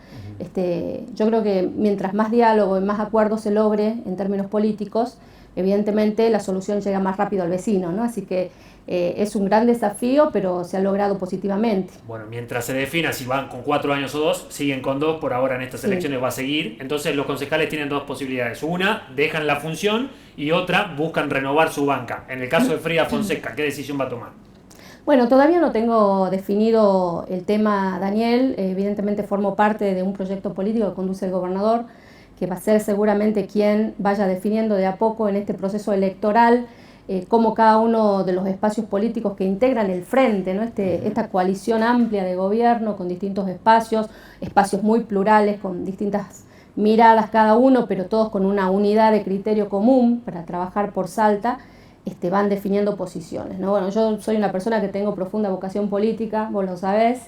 Yo creo que mientras más diálogo y más acuerdo se logre en términos políticos, evidentemente la solución llega más rápido al vecino, ¿no? Así que es un gran desafío, pero se ha logrado positivamente. Bueno, mientras se defina si van con 4 años o 2, siguen con 2, por ahora en estas elecciones va a seguir. Entonces los concejales tienen 2 posibilidades. Una, dejan la función y otra, buscan renovar su banca. En el caso de Frida Fonseca, ¿qué decisión va a tomar? Bueno, todavía no tengo definido el tema, Daniel. Evidentemente formo parte de un proyecto político que conduce el gobernador, que va a ser seguramente quien vaya definiendo de a poco en este proceso electoral cómo cada uno de los espacios políticos que integran el frente, ¿no? Esta coalición amplia de gobierno con distintos espacios muy plurales, con distintas miradas cada uno, pero todos con una unidad de criterio común para trabajar por Salta, van definiendo posiciones, ¿no? Bueno, yo soy una persona que tengo profunda vocación política, vos lo sabés,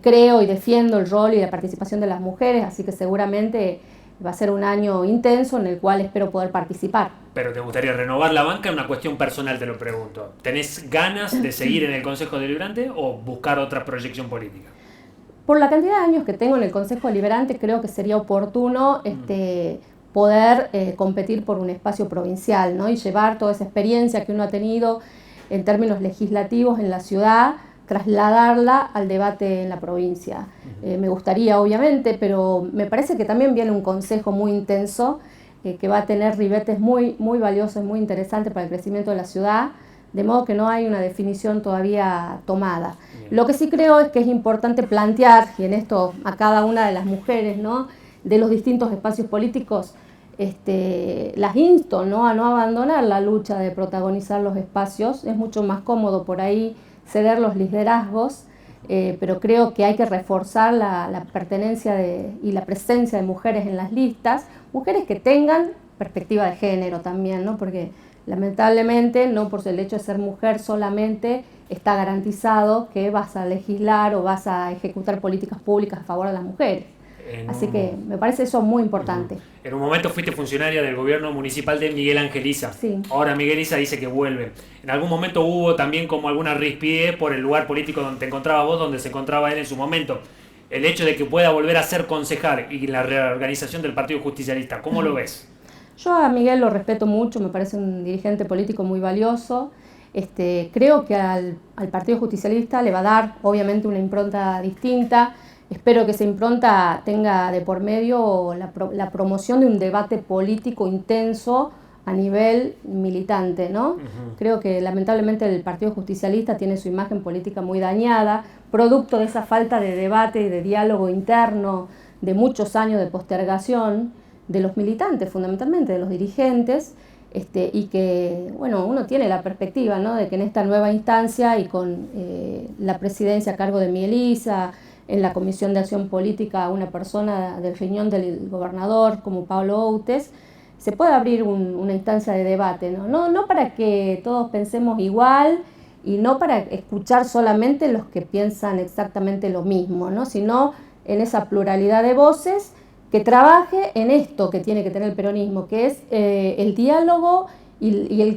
creo y defiendo el rol y la participación de las mujeres, así que seguramente va a ser un año intenso en el cual espero poder participar. ¿Pero te gustaría renovar la banca? Es una cuestión personal, te lo pregunto. ¿Tenés ganas de seguir en el Consejo Deliberante o buscar otra proyección política? Por la cantidad de años que tengo en el Consejo Deliberante, creo que sería oportuno poder competir por un espacio provincial, ¿no? Y llevar toda esa experiencia que uno ha tenido en términos legislativos en la ciudad, trasladarla al debate en la provincia. Me gustaría, obviamente, pero me parece que también viene un consejo muy intenso que va a tener ribetes muy, muy valiosos, muy interesantes para el crecimiento de la ciudad, de modo que no hay una definición todavía tomada. Lo que sí creo es que es importante plantear, y en esto a cada una de las mujeres, ¿no?, de los distintos espacios políticos, las insto, ¿no?, a no abandonar la lucha de protagonizar los espacios. Es mucho más cómodo por ahí ceder los liderazgos, pero creo que hay que reforzar la pertenencia y la presencia de mujeres en las listas, mujeres que tengan perspectiva de género también, ¿no? Porque lamentablemente no por el hecho de ser mujer solamente está garantizado que vas a legislar o vas a ejecutar políticas públicas a favor de las mujeres. Así que me parece eso muy importante. En un momento fuiste funcionaria del gobierno municipal de Miguel Ángel Isa. Sí. Ahora Miguel Isa dice que vuelve. En algún momento hubo también como alguna rispidez por el lugar político donde te encontrabas vos, donde se encontraba él en su momento. El hecho de que pueda volver a ser concejal y la reorganización del Partido Justicialista, ¿cómo lo ves? Yo a Miguel lo respeto mucho, me parece un dirigente político muy valioso. Creo que al Partido Justicialista le va a dar obviamente una impronta distinta. Espero que esa impronta tenga de por medio la promoción de un debate político intenso a nivel militante, ¿no? Creo que lamentablemente el Partido Justicialista tiene su imagen política muy dañada, producto de esa falta de debate y de diálogo interno, de muchos años de postergación de los militantes, fundamentalmente de los dirigentes, y que, bueno, uno tiene la perspectiva, ¿no?, de que en esta nueva instancia y con la presidencia a cargo de Miguel Isa, en la Comisión de Acción Política, una persona del riñón del gobernador como Pablo Outes, se puede abrir una instancia de debate, ¿no? No para que todos pensemos igual y no para escuchar solamente los que piensan exactamente lo mismo, ¿no?, sino en esa pluralidad de voces que trabaje en esto que tiene que tener el peronismo, que es el diálogo y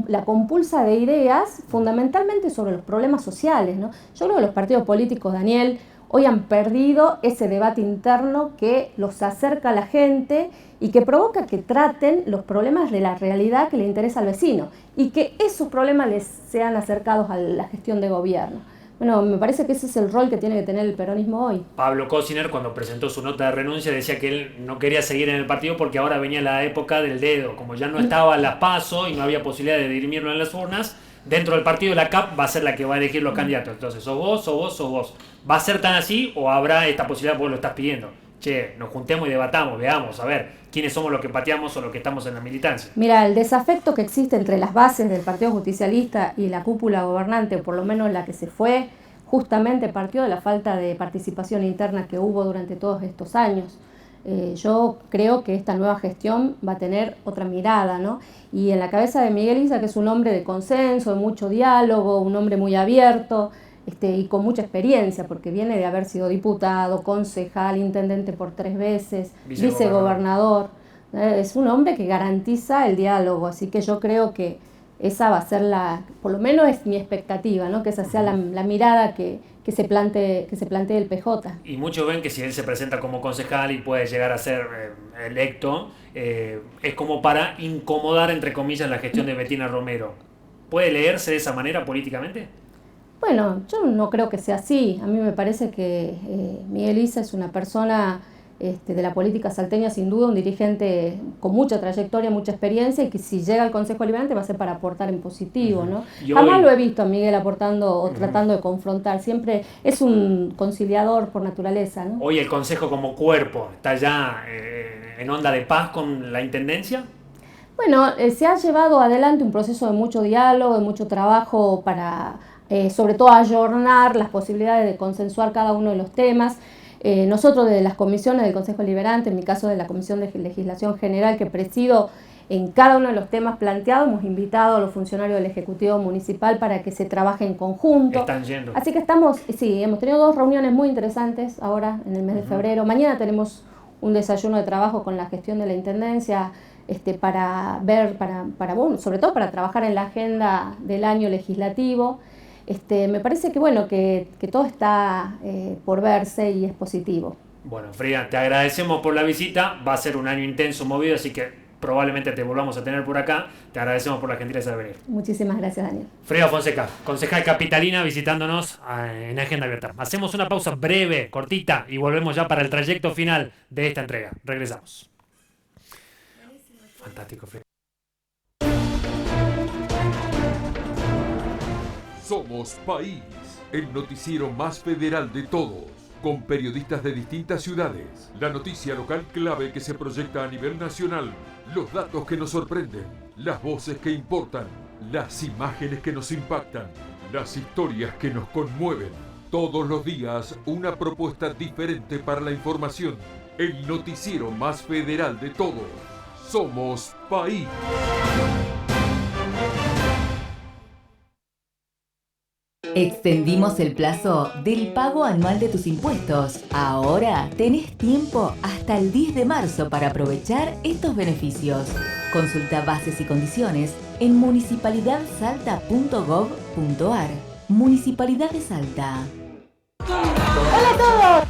la compulsa de ideas fundamentalmente sobre los problemas sociales, ¿no? Yo creo que los partidos políticos, Daniel, hoy han perdido ese debate interno que los acerca a la gente y que provoca que traten los problemas de la realidad que le interesa al vecino y que esos problemas les sean acercados a la gestión de gobierno. Bueno, me parece que ese es el rol que tiene que tener el peronismo hoy. Pablo Cosiner, cuando presentó su nota de renuncia, decía que él no quería seguir en el partido porque ahora venía la época del dedo. Como ya no estaba la PASO y no había posibilidad de dirimirlo en las urnas, dentro del partido la CAP va a ser la que va a elegir los candidatos. Entonces, sos vos, sos vos, sos vos. ¿Va a ser tan así o habrá esta posibilidad? Vos lo estás pidiendo. Che, nos juntemos y debatamos, veamos, a ver, quiénes somos los que pateamos o los que estamos en la militancia. Mira, el desafecto que existe entre las bases del Partido Justicialista y la cúpula gobernante, o por lo menos la que se fue, justamente partió de la falta de participación interna que hubo durante todos estos años. Yo creo que esta nueva gestión va a tener otra mirada, ¿no? Y en la cabeza de Miguel Issa, que es un hombre de consenso, de mucho diálogo, un hombre muy abierto, y con mucha experiencia, porque viene de haber sido diputado, concejal, intendente por 3 veces, vicegobernador. Es un hombre que garantiza el diálogo, así que yo creo que esa va a ser por lo menos es mi expectativa, ¿no? Que esa sea la mirada que se plantee el PJ. Y muchos ven que si él se presenta como concejal y puede llegar a ser electo, es como para incomodar, entre comillas, la gestión de Betina Romero. ¿Puede leerse de esa manera políticamente? Bueno, yo no creo que sea así. A mí me parece que Miguel Issa es una persona de la política salteña, sin duda, un dirigente con mucha trayectoria, mucha experiencia, y que si llega al Consejo Deliberante va a ser para aportar en positivo, ¿no? Jamás lo he visto a Miguel aportando o tratando de confrontar. Siempre es un conciliador por naturaleza, ¿no? Hoy el Consejo como cuerpo está ya en onda de paz con la Intendencia. Bueno, se ha llevado adelante un proceso de mucho diálogo, de mucho trabajo para sobre todo ayornar las posibilidades de consensuar cada uno de los temas. Nosotros de las comisiones del Consejo Deliberante, en mi caso de la Comisión de Legislación General que presido, en cada uno de los temas planteados hemos invitado a los funcionarios del Ejecutivo Municipal para que se trabaje en conjunto. Están yendo. Así que hemos tenido 2 reuniones muy interesantes ahora en el mes de febrero. Mañana tenemos un desayuno de trabajo con la gestión de la Intendencia para ver, sobre todo para trabajar en la agenda del año legislativo. Me parece que todo está por verse y es positivo. Bueno, Frida, te agradecemos por la visita. Va a ser un año intenso, movido, así que probablemente te volvamos a tener por acá. Te agradecemos por la gentileza de venir. Muchísimas gracias, Daniel. Frida Fonseca, concejal capitalina, visitándonos en Agenda Abierta. Hacemos una pausa breve, cortita, y volvemos ya para el trayecto final de esta entrega. Regresamos. Fantástico, Frida. Somos País, el noticiero más federal de todos, con periodistas de distintas ciudades, la noticia local clave que se proyecta a nivel nacional, los datos que nos sorprenden, las voces que importan, las imágenes que nos impactan, las historias que nos conmueven. Todos los días una propuesta diferente para la información, el noticiero más federal de todos. Somos País. Extendimos el plazo del pago anual de tus impuestos. Ahora tenés tiempo hasta el 10 de marzo para aprovechar estos beneficios. Consulta bases y condiciones en municipalidadsalta.gov.ar. Municipalidad de Salta. ¡Hola a todos!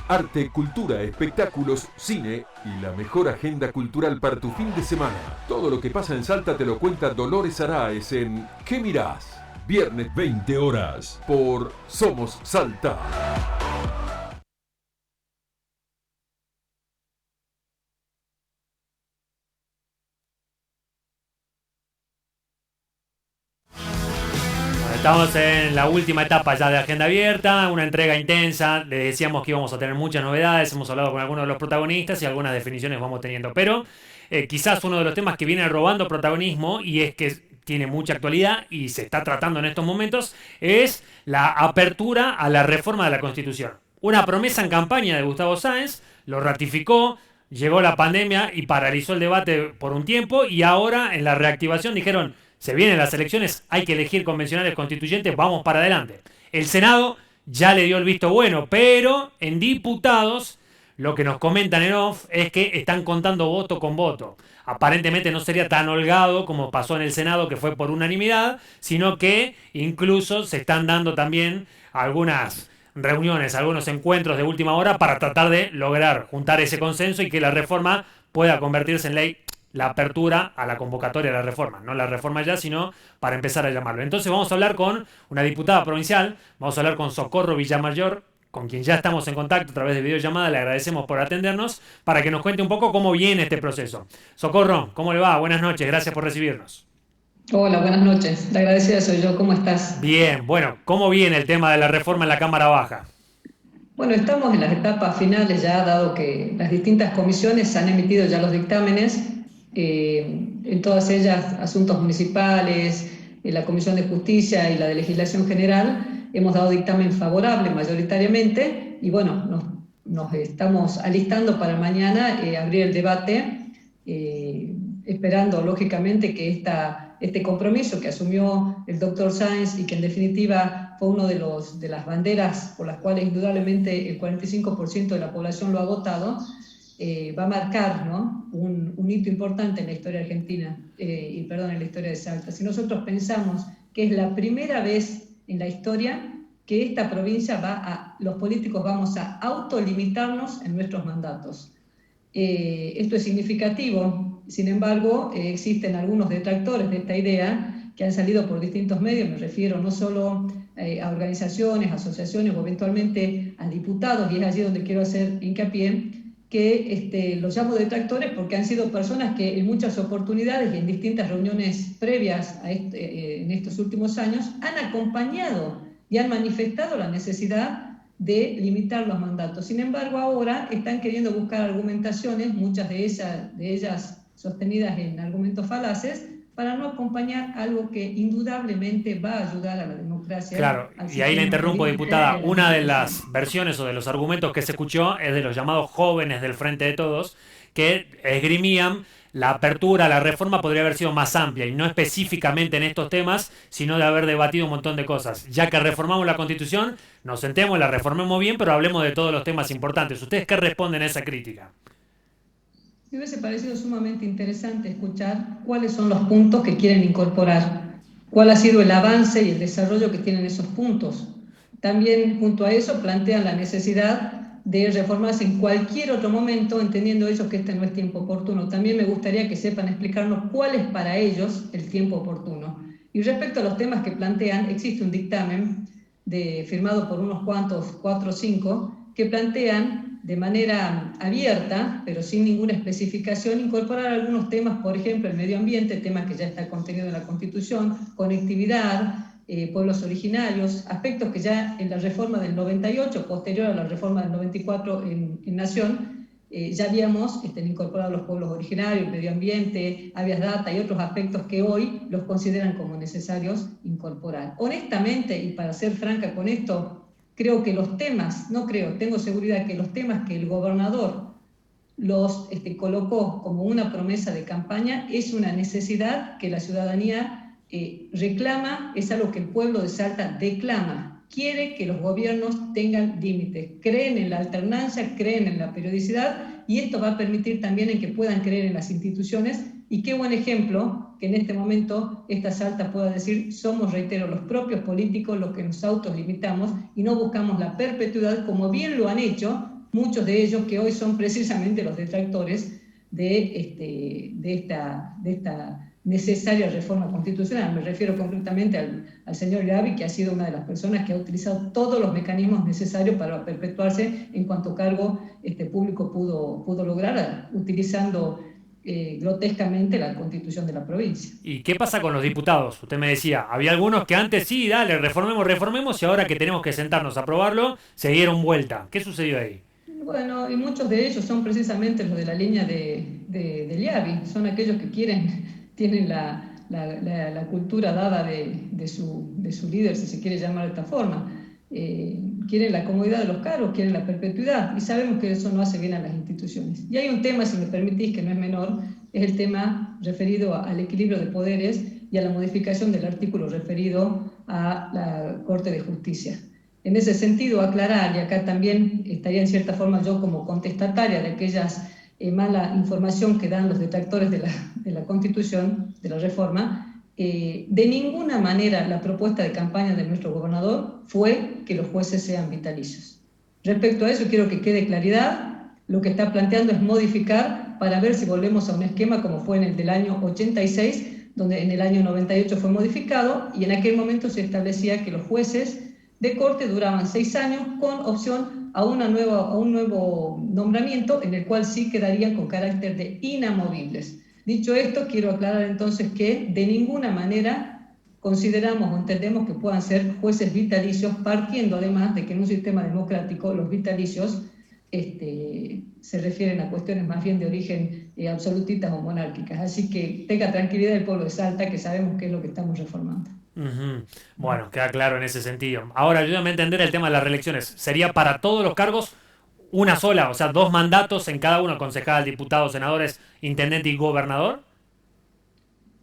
Arte, cultura, espectáculos, cine y la mejor agenda cultural para tu fin de semana. Todo lo que pasa en Salta te lo cuenta Dolores Araez en ¿Qué mirás? Viernes 20 horas por Somos Salta. Estamos en la última etapa ya de Agenda Abierta, una entrega intensa. Le decíamos que íbamos a tener muchas novedades, hemos hablado con algunos de los protagonistas y algunas definiciones vamos teniendo. Pero quizás uno de los temas que viene robando protagonismo, y es que tiene mucha actualidad y se está tratando en estos momentos, es la apertura a la reforma de la Constitución. Una promesa en campaña de Gustavo Sáenz, lo ratificó, llegó la pandemia y paralizó el debate por un tiempo, y ahora en la reactivación dijeron: se vienen las elecciones, hay que elegir convencionales constituyentes, vamos para adelante. El Senado ya le dio el visto bueno, pero en diputados lo que nos comentan en off es que están contando voto con voto. Aparentemente no sería tan holgado como pasó en el Senado, que fue por unanimidad, sino que incluso se están dando también algunas reuniones, algunos encuentros de última hora para tratar de lograr juntar ese consenso y que la reforma pueda convertirse en ley. La apertura a la convocatoria de la reforma, no la reforma ya, sino para empezar a llamarlo. Entonces vamos a hablar con una diputada provincial, vamos a hablar con Socorro Villamayor, con quien ya estamos en contacto a través de videollamada. Le agradecemos por atendernos, para que nos cuente un poco cómo viene este proceso. Socorro, ¿cómo le va? Buenas noches, gracias por recibirnos. Hola, buenas noches. La agradecida soy yo. ¿Cómo estás? Bien, bueno, ¿cómo viene el tema de la reforma en la Cámara Baja? Bueno, estamos en las etapas finales ya, dado que las distintas comisiones han emitido ya los dictámenes, en todas ellas asuntos municipales, la Comisión de Justicia y la de Legislación General, hemos dado dictamen favorable mayoritariamente y bueno, nos estamos alistando para mañana abrir el debate, esperando lógicamente que este compromiso que asumió el doctor Sáenz y que en definitiva fue uno de las banderas por las cuales indudablemente el 45% de la población lo ha votado, va a marcar, ¿no?, un hito importante en la historia argentina, en la historia de Salta. Si nosotros pensamos que es la primera vez en la historia que esta provincia los políticos vamos a autolimitarnos en nuestros mandatos. Esto es significativo, sin embargo, existen algunos detractores de esta idea que han salido por distintos medios, me refiero no solo a organizaciones, asociaciones o eventualmente a diputados, y es allí donde quiero hacer hincapié, que los llamo detractores porque han sido personas que en muchas oportunidades y en distintas reuniones previas en estos últimos años han acompañado y han manifestado la necesidad de limitar los mandatos. Sin embargo, ahora están queriendo buscar argumentaciones, muchas de ellas sostenidas en argumentos falaces, para no acompañar algo que indudablemente va a ayudar a la democracia. Claro, y ahí la interrumpo, diputada. Una de las versiones o de los argumentos que se escuchó es de los llamados jóvenes del Frente de Todos, que esgrimían la apertura, la reforma podría haber sido más amplia, y no específicamente en estos temas, sino de haber debatido un montón de cosas. Ya que reformamos la Constitución, nos sentemos, la reformemos bien, pero hablemos de todos los temas importantes. ¿Ustedes qué responden a esa crítica? Me hubiese parecido sumamente interesante escuchar cuáles son los puntos que quieren incorporar, cuál ha sido el avance y el desarrollo que tienen esos puntos. También, junto a eso, plantean la necesidad de reformarse en cualquier otro momento, entendiendo ellos que este no es tiempo oportuno. También me gustaría que sepan explicarnos cuál es para ellos el tiempo oportuno. Y respecto a los temas que plantean, existe un dictamen firmado por unos cuantos, 4 o 5, que plantean de manera abierta, pero sin ninguna especificación, incorporar algunos temas, por ejemplo, el medio ambiente, tema que ya está contenido en la Constitución, conectividad, pueblos originarios, aspectos que ya en la reforma del 98, posterior a la reforma del 94 en Nación, ya habíamos incorporado los pueblos originarios, medio ambiente, habeas data y otros aspectos que hoy los consideran como necesarios incorporar. Honestamente, y para ser franca con esto, tengo seguridad que los temas que el gobernador los colocó como una promesa de campaña es una necesidad que la ciudadanía reclama, es algo que el pueblo de Salta declama, quiere que los gobiernos tengan límites, creen en la alternancia, creen en la periodicidad, y esto va a permitir también en que puedan creer en las instituciones. Y qué buen ejemplo que en este momento esta Salta pueda decir: somos, reitero, los propios políticos los que nos autolimitamos y no buscamos la perpetuidad, como bien lo han hecho muchos de ellos, que hoy son precisamente los detractores de esta necesaria reforma constitucional. Me refiero concretamente al señor Gavi, que ha sido una de las personas que ha utilizado todos los mecanismos necesarios para perpetuarse en cuanto cargo público pudo lograr, utilizando grotescamente la Constitución de la provincia. ¿Y qué pasa con los diputados? Usted me decía, había algunos que antes sí, dale, reformemos, y ahora que tenemos que sentarnos a aprobarlo, se dieron vuelta. ¿Qué sucedió ahí? Bueno, y muchos de ellos son precisamente los de la línea de Liavi, son aquellos que tienen la cultura dada de su líder, si se quiere llamar de esta forma. Quieren la comodidad de los cargos, quieren la perpetuidad, y sabemos que eso no hace bien a las instituciones. Y hay un tema, si me permitís, que no es menor, es el tema referido al equilibrio de poderes y a la modificación del artículo referido a la Corte de Justicia. En ese sentido, aclarar, y acá también estaría en cierta forma yo como contestataria de aquellas mala información que dan los detractores de la Constitución, de la reforma, de ninguna manera la propuesta de campaña de nuestro gobernador fue que los jueces sean vitalicios. Respecto a eso, quiero que quede claridad, lo que está planteando es modificar para ver si volvemos a un esquema como fue en el del año 86, donde en el año 98 fue modificado, y en aquel momento se establecía que los jueces de corte duraban 6 años con opción a un nuevo nombramiento en el cual sí quedarían con carácter de inamovibles. Dicho esto, quiero aclarar entonces que de ninguna manera consideramos o entendemos que puedan ser jueces vitalicios, partiendo además de que en un sistema democrático los vitalicios se refieren a cuestiones más bien de origen absolutistas o monárquicas. Así que tenga tranquilidad el pueblo de Salta, que sabemos qué es lo que estamos reformando. Bueno, queda claro en ese sentido. Ahora, ayúdame a entender el tema de las reelecciones. ¿Sería para todos los cargos una sola? O sea, 2 mandatos en cada uno, concejal, diputado, senadores, intendente y gobernador.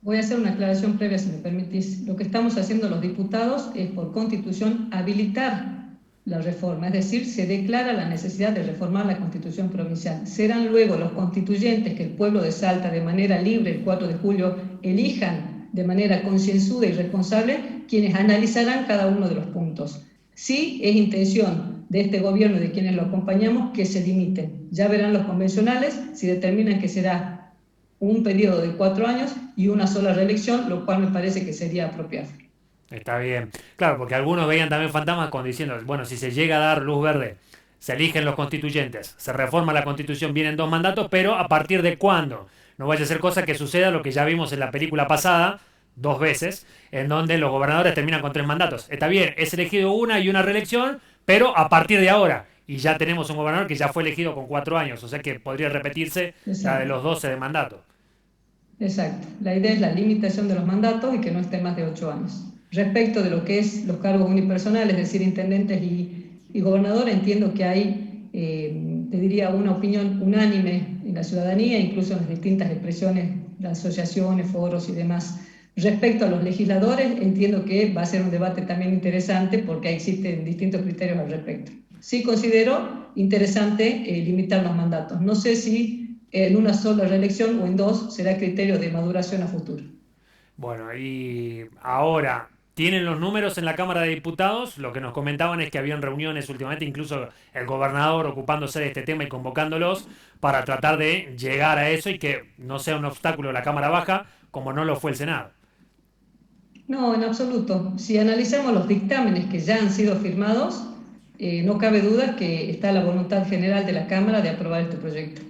Voy a hacer una aclaración previa, si me permitís. Lo que estamos haciendo los diputados es, por Constitución, habilitar la reforma, es decir, se declara la necesidad de reformar la Constitución provincial. Serán luego los constituyentes que el pueblo de Salta, de manera libre, el 4 de julio, elijan de manera concienzuda y responsable, quienes analizarán cada uno de los puntos. Sí es intención de este gobierno y de quienes lo acompañamos que se limiten. Ya verán los convencionales si determinan que será un periodo de 4 años y una sola reelección, lo cual me parece que sería apropiado. Está bien. Claro, porque algunos veían también fantasmas cuando diciendo, bueno, si se llega a dar luz verde, se eligen los constituyentes, se reforma la Constitución, vienen 2 mandatos, pero ¿a partir de cuándo? No vaya a ser cosa que suceda lo que ya vimos en la película pasada, 2 veces, en donde los gobernadores terminan con 3 mandatos. Está bien, es elegido una y una reelección, pero a partir de ahora. Y ya tenemos un gobernador que ya fue elegido con 4 años, o sea que podría repetirse la de los 12 de mandato. Exacto. La idea es la limitación de los mandatos y que no esté más de 8 años. Respecto de lo que es los cargos unipersonales, es decir, intendentes y gobernador, entiendo que hay, te diría, una opinión unánime en la ciudadanía, incluso en las distintas expresiones, las asociaciones, foros y demás. Respecto a los legisladores, entiendo que va a ser un debate también interesante porque existen distintos criterios al respecto. Sí considero interesante limitar los mandatos. No sé si en una sola reelección o en 2 será criterio de maduración a futuro. Bueno, y ahora, ¿tienen los números en la Cámara de Diputados? Lo que nos comentaban es que habían reuniones últimamente, incluso el gobernador ocupándose de este tema y convocándolos para tratar de llegar a eso y que no sea un obstáculo la Cámara Baja, como no lo fue el Senado. No, en absoluto. Si analizamos los dictámenes que ya han sido firmados, no cabe duda que está la voluntad general de la Cámara de aprobar este proyecto.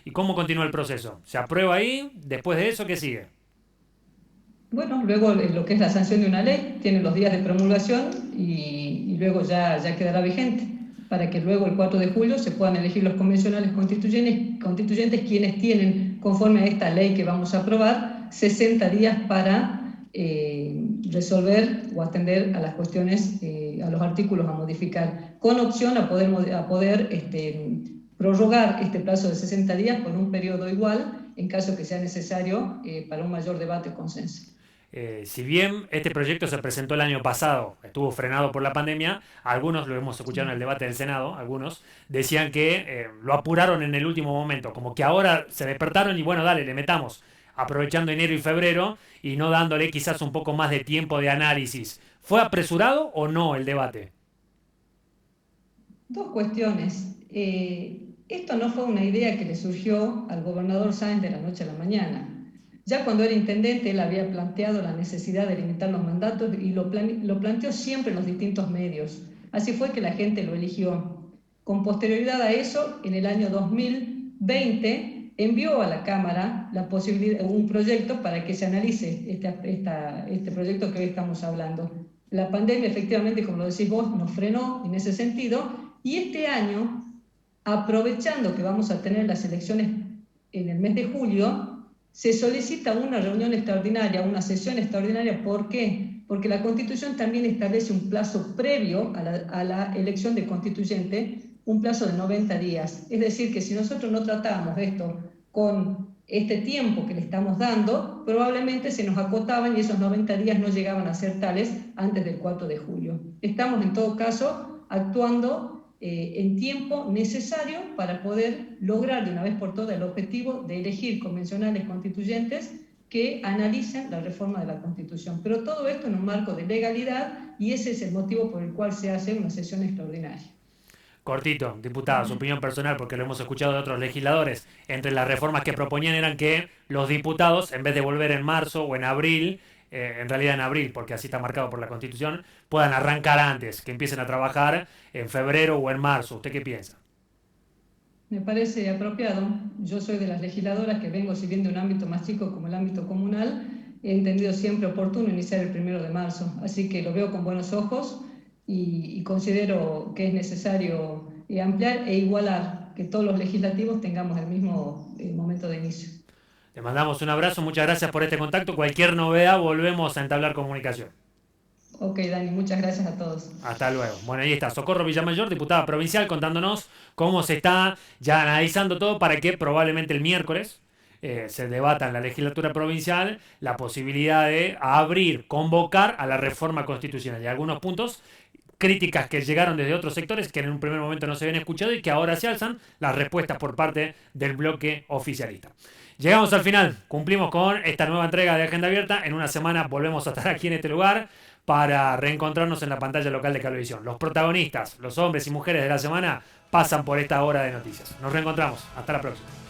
¿Y cómo continúa el proceso? ¿Se aprueba ahí? ¿Después de eso qué sigue? Bueno, luego lo que es la sanción de una ley, tiene los días de promulgación y luego ya quedará vigente, para que luego el 4 de julio se puedan elegir los convencionales constituyentes quienes tienen, conforme a esta ley que vamos a aprobar, 60 días para resolver o atender a las cuestiones, a los artículos a modificar, con opción a poder prorrogar este plazo de 60 días por un periodo igual, en caso que sea necesario, para un mayor debate o consenso. Si bien este proyecto se presentó el año pasado, estuvo frenado por la pandemia, algunos, lo hemos escuchado en el debate del Senado, algunos decían que lo apuraron en el último momento, como que ahora se despertaron y bueno, dale, le metamos, aprovechando enero y febrero y no dándole quizás un poco más de tiempo de análisis. ¿Fue apresurado o no el debate? 2 cuestiones. Esto no fue una idea que le surgió al gobernador Sáenz de la noche a la mañana. Ya cuando era intendente, él había planteado la necesidad de limitar los mandatos y lo planteó siempre en los distintos medios. Así fue que la gente lo eligió. Con posterioridad a eso, en el año 2020, envió a la Cámara un proyecto para que se analice este proyecto que hoy estamos hablando. La pandemia, efectivamente, como lo decís vos, nos frenó en ese sentido, y este año, aprovechando que vamos a tener las elecciones en el mes de julio, se solicita una reunión extraordinaria, una sesión extraordinaria. ¿Por qué? Porque la Constitución también establece un plazo previo a la elección de constituyente, un plazo de 90 días. Es decir, que si nosotros no tratábamos esto con este tiempo que le estamos dando, probablemente se nos acotaban y esos 90 días no llegaban a ser tales antes del 4 de julio. Estamos en todo caso actuando en tiempo necesario para poder lograr de una vez por todas el objetivo de elegir convencionales constituyentes que analicen la reforma de la Constitución. Pero todo esto en un marco de legalidad y ese es el motivo por el cual se hace una sesión extraordinaria. Cortito, diputada, su opinión personal, porque lo hemos escuchado de otros legisladores. Entre las reformas que proponían eran que los diputados, en vez de volver en marzo o en abril, en realidad en abril, porque así está marcado por la Constitución, puedan arrancar antes, que empiecen a trabajar en febrero o en marzo. ¿Usted qué piensa? Me parece apropiado. Yo soy de las legisladoras que vengo, si bien de un ámbito más chico como el ámbito comunal, he entendido siempre oportuno iniciar el 1 de marzo. Así que lo veo con buenos ojos y considero que es necesario ampliar e igualar, que todos los legislativos tengamos el mismo momento de inicio. Le mandamos un abrazo, muchas gracias por este contacto. Cualquier novedad volvemos a entablar comunicación. Ok, Dani, muchas gracias a todos. Hasta luego. Bueno, ahí está Socorro Villamayor, diputada provincial, contándonos cómo se está ya analizando todo para que probablemente el miércoles se debata en la legislatura provincial la posibilidad de abrir, convocar a la reforma constitucional. Y algunos puntos, críticas que llegaron desde otros sectores que en un primer momento no se habían escuchado y que ahora se alzan las respuestas por parte del bloque oficialista. Llegamos al final, cumplimos con esta nueva entrega de Agenda Abierta. En una semana volvemos a estar aquí en este lugar para reencontrarnos en la pantalla local de Cablevisión. Los protagonistas, los hombres y mujeres de la semana, pasan por esta hora de noticias. Nos reencontramos. Hasta la próxima.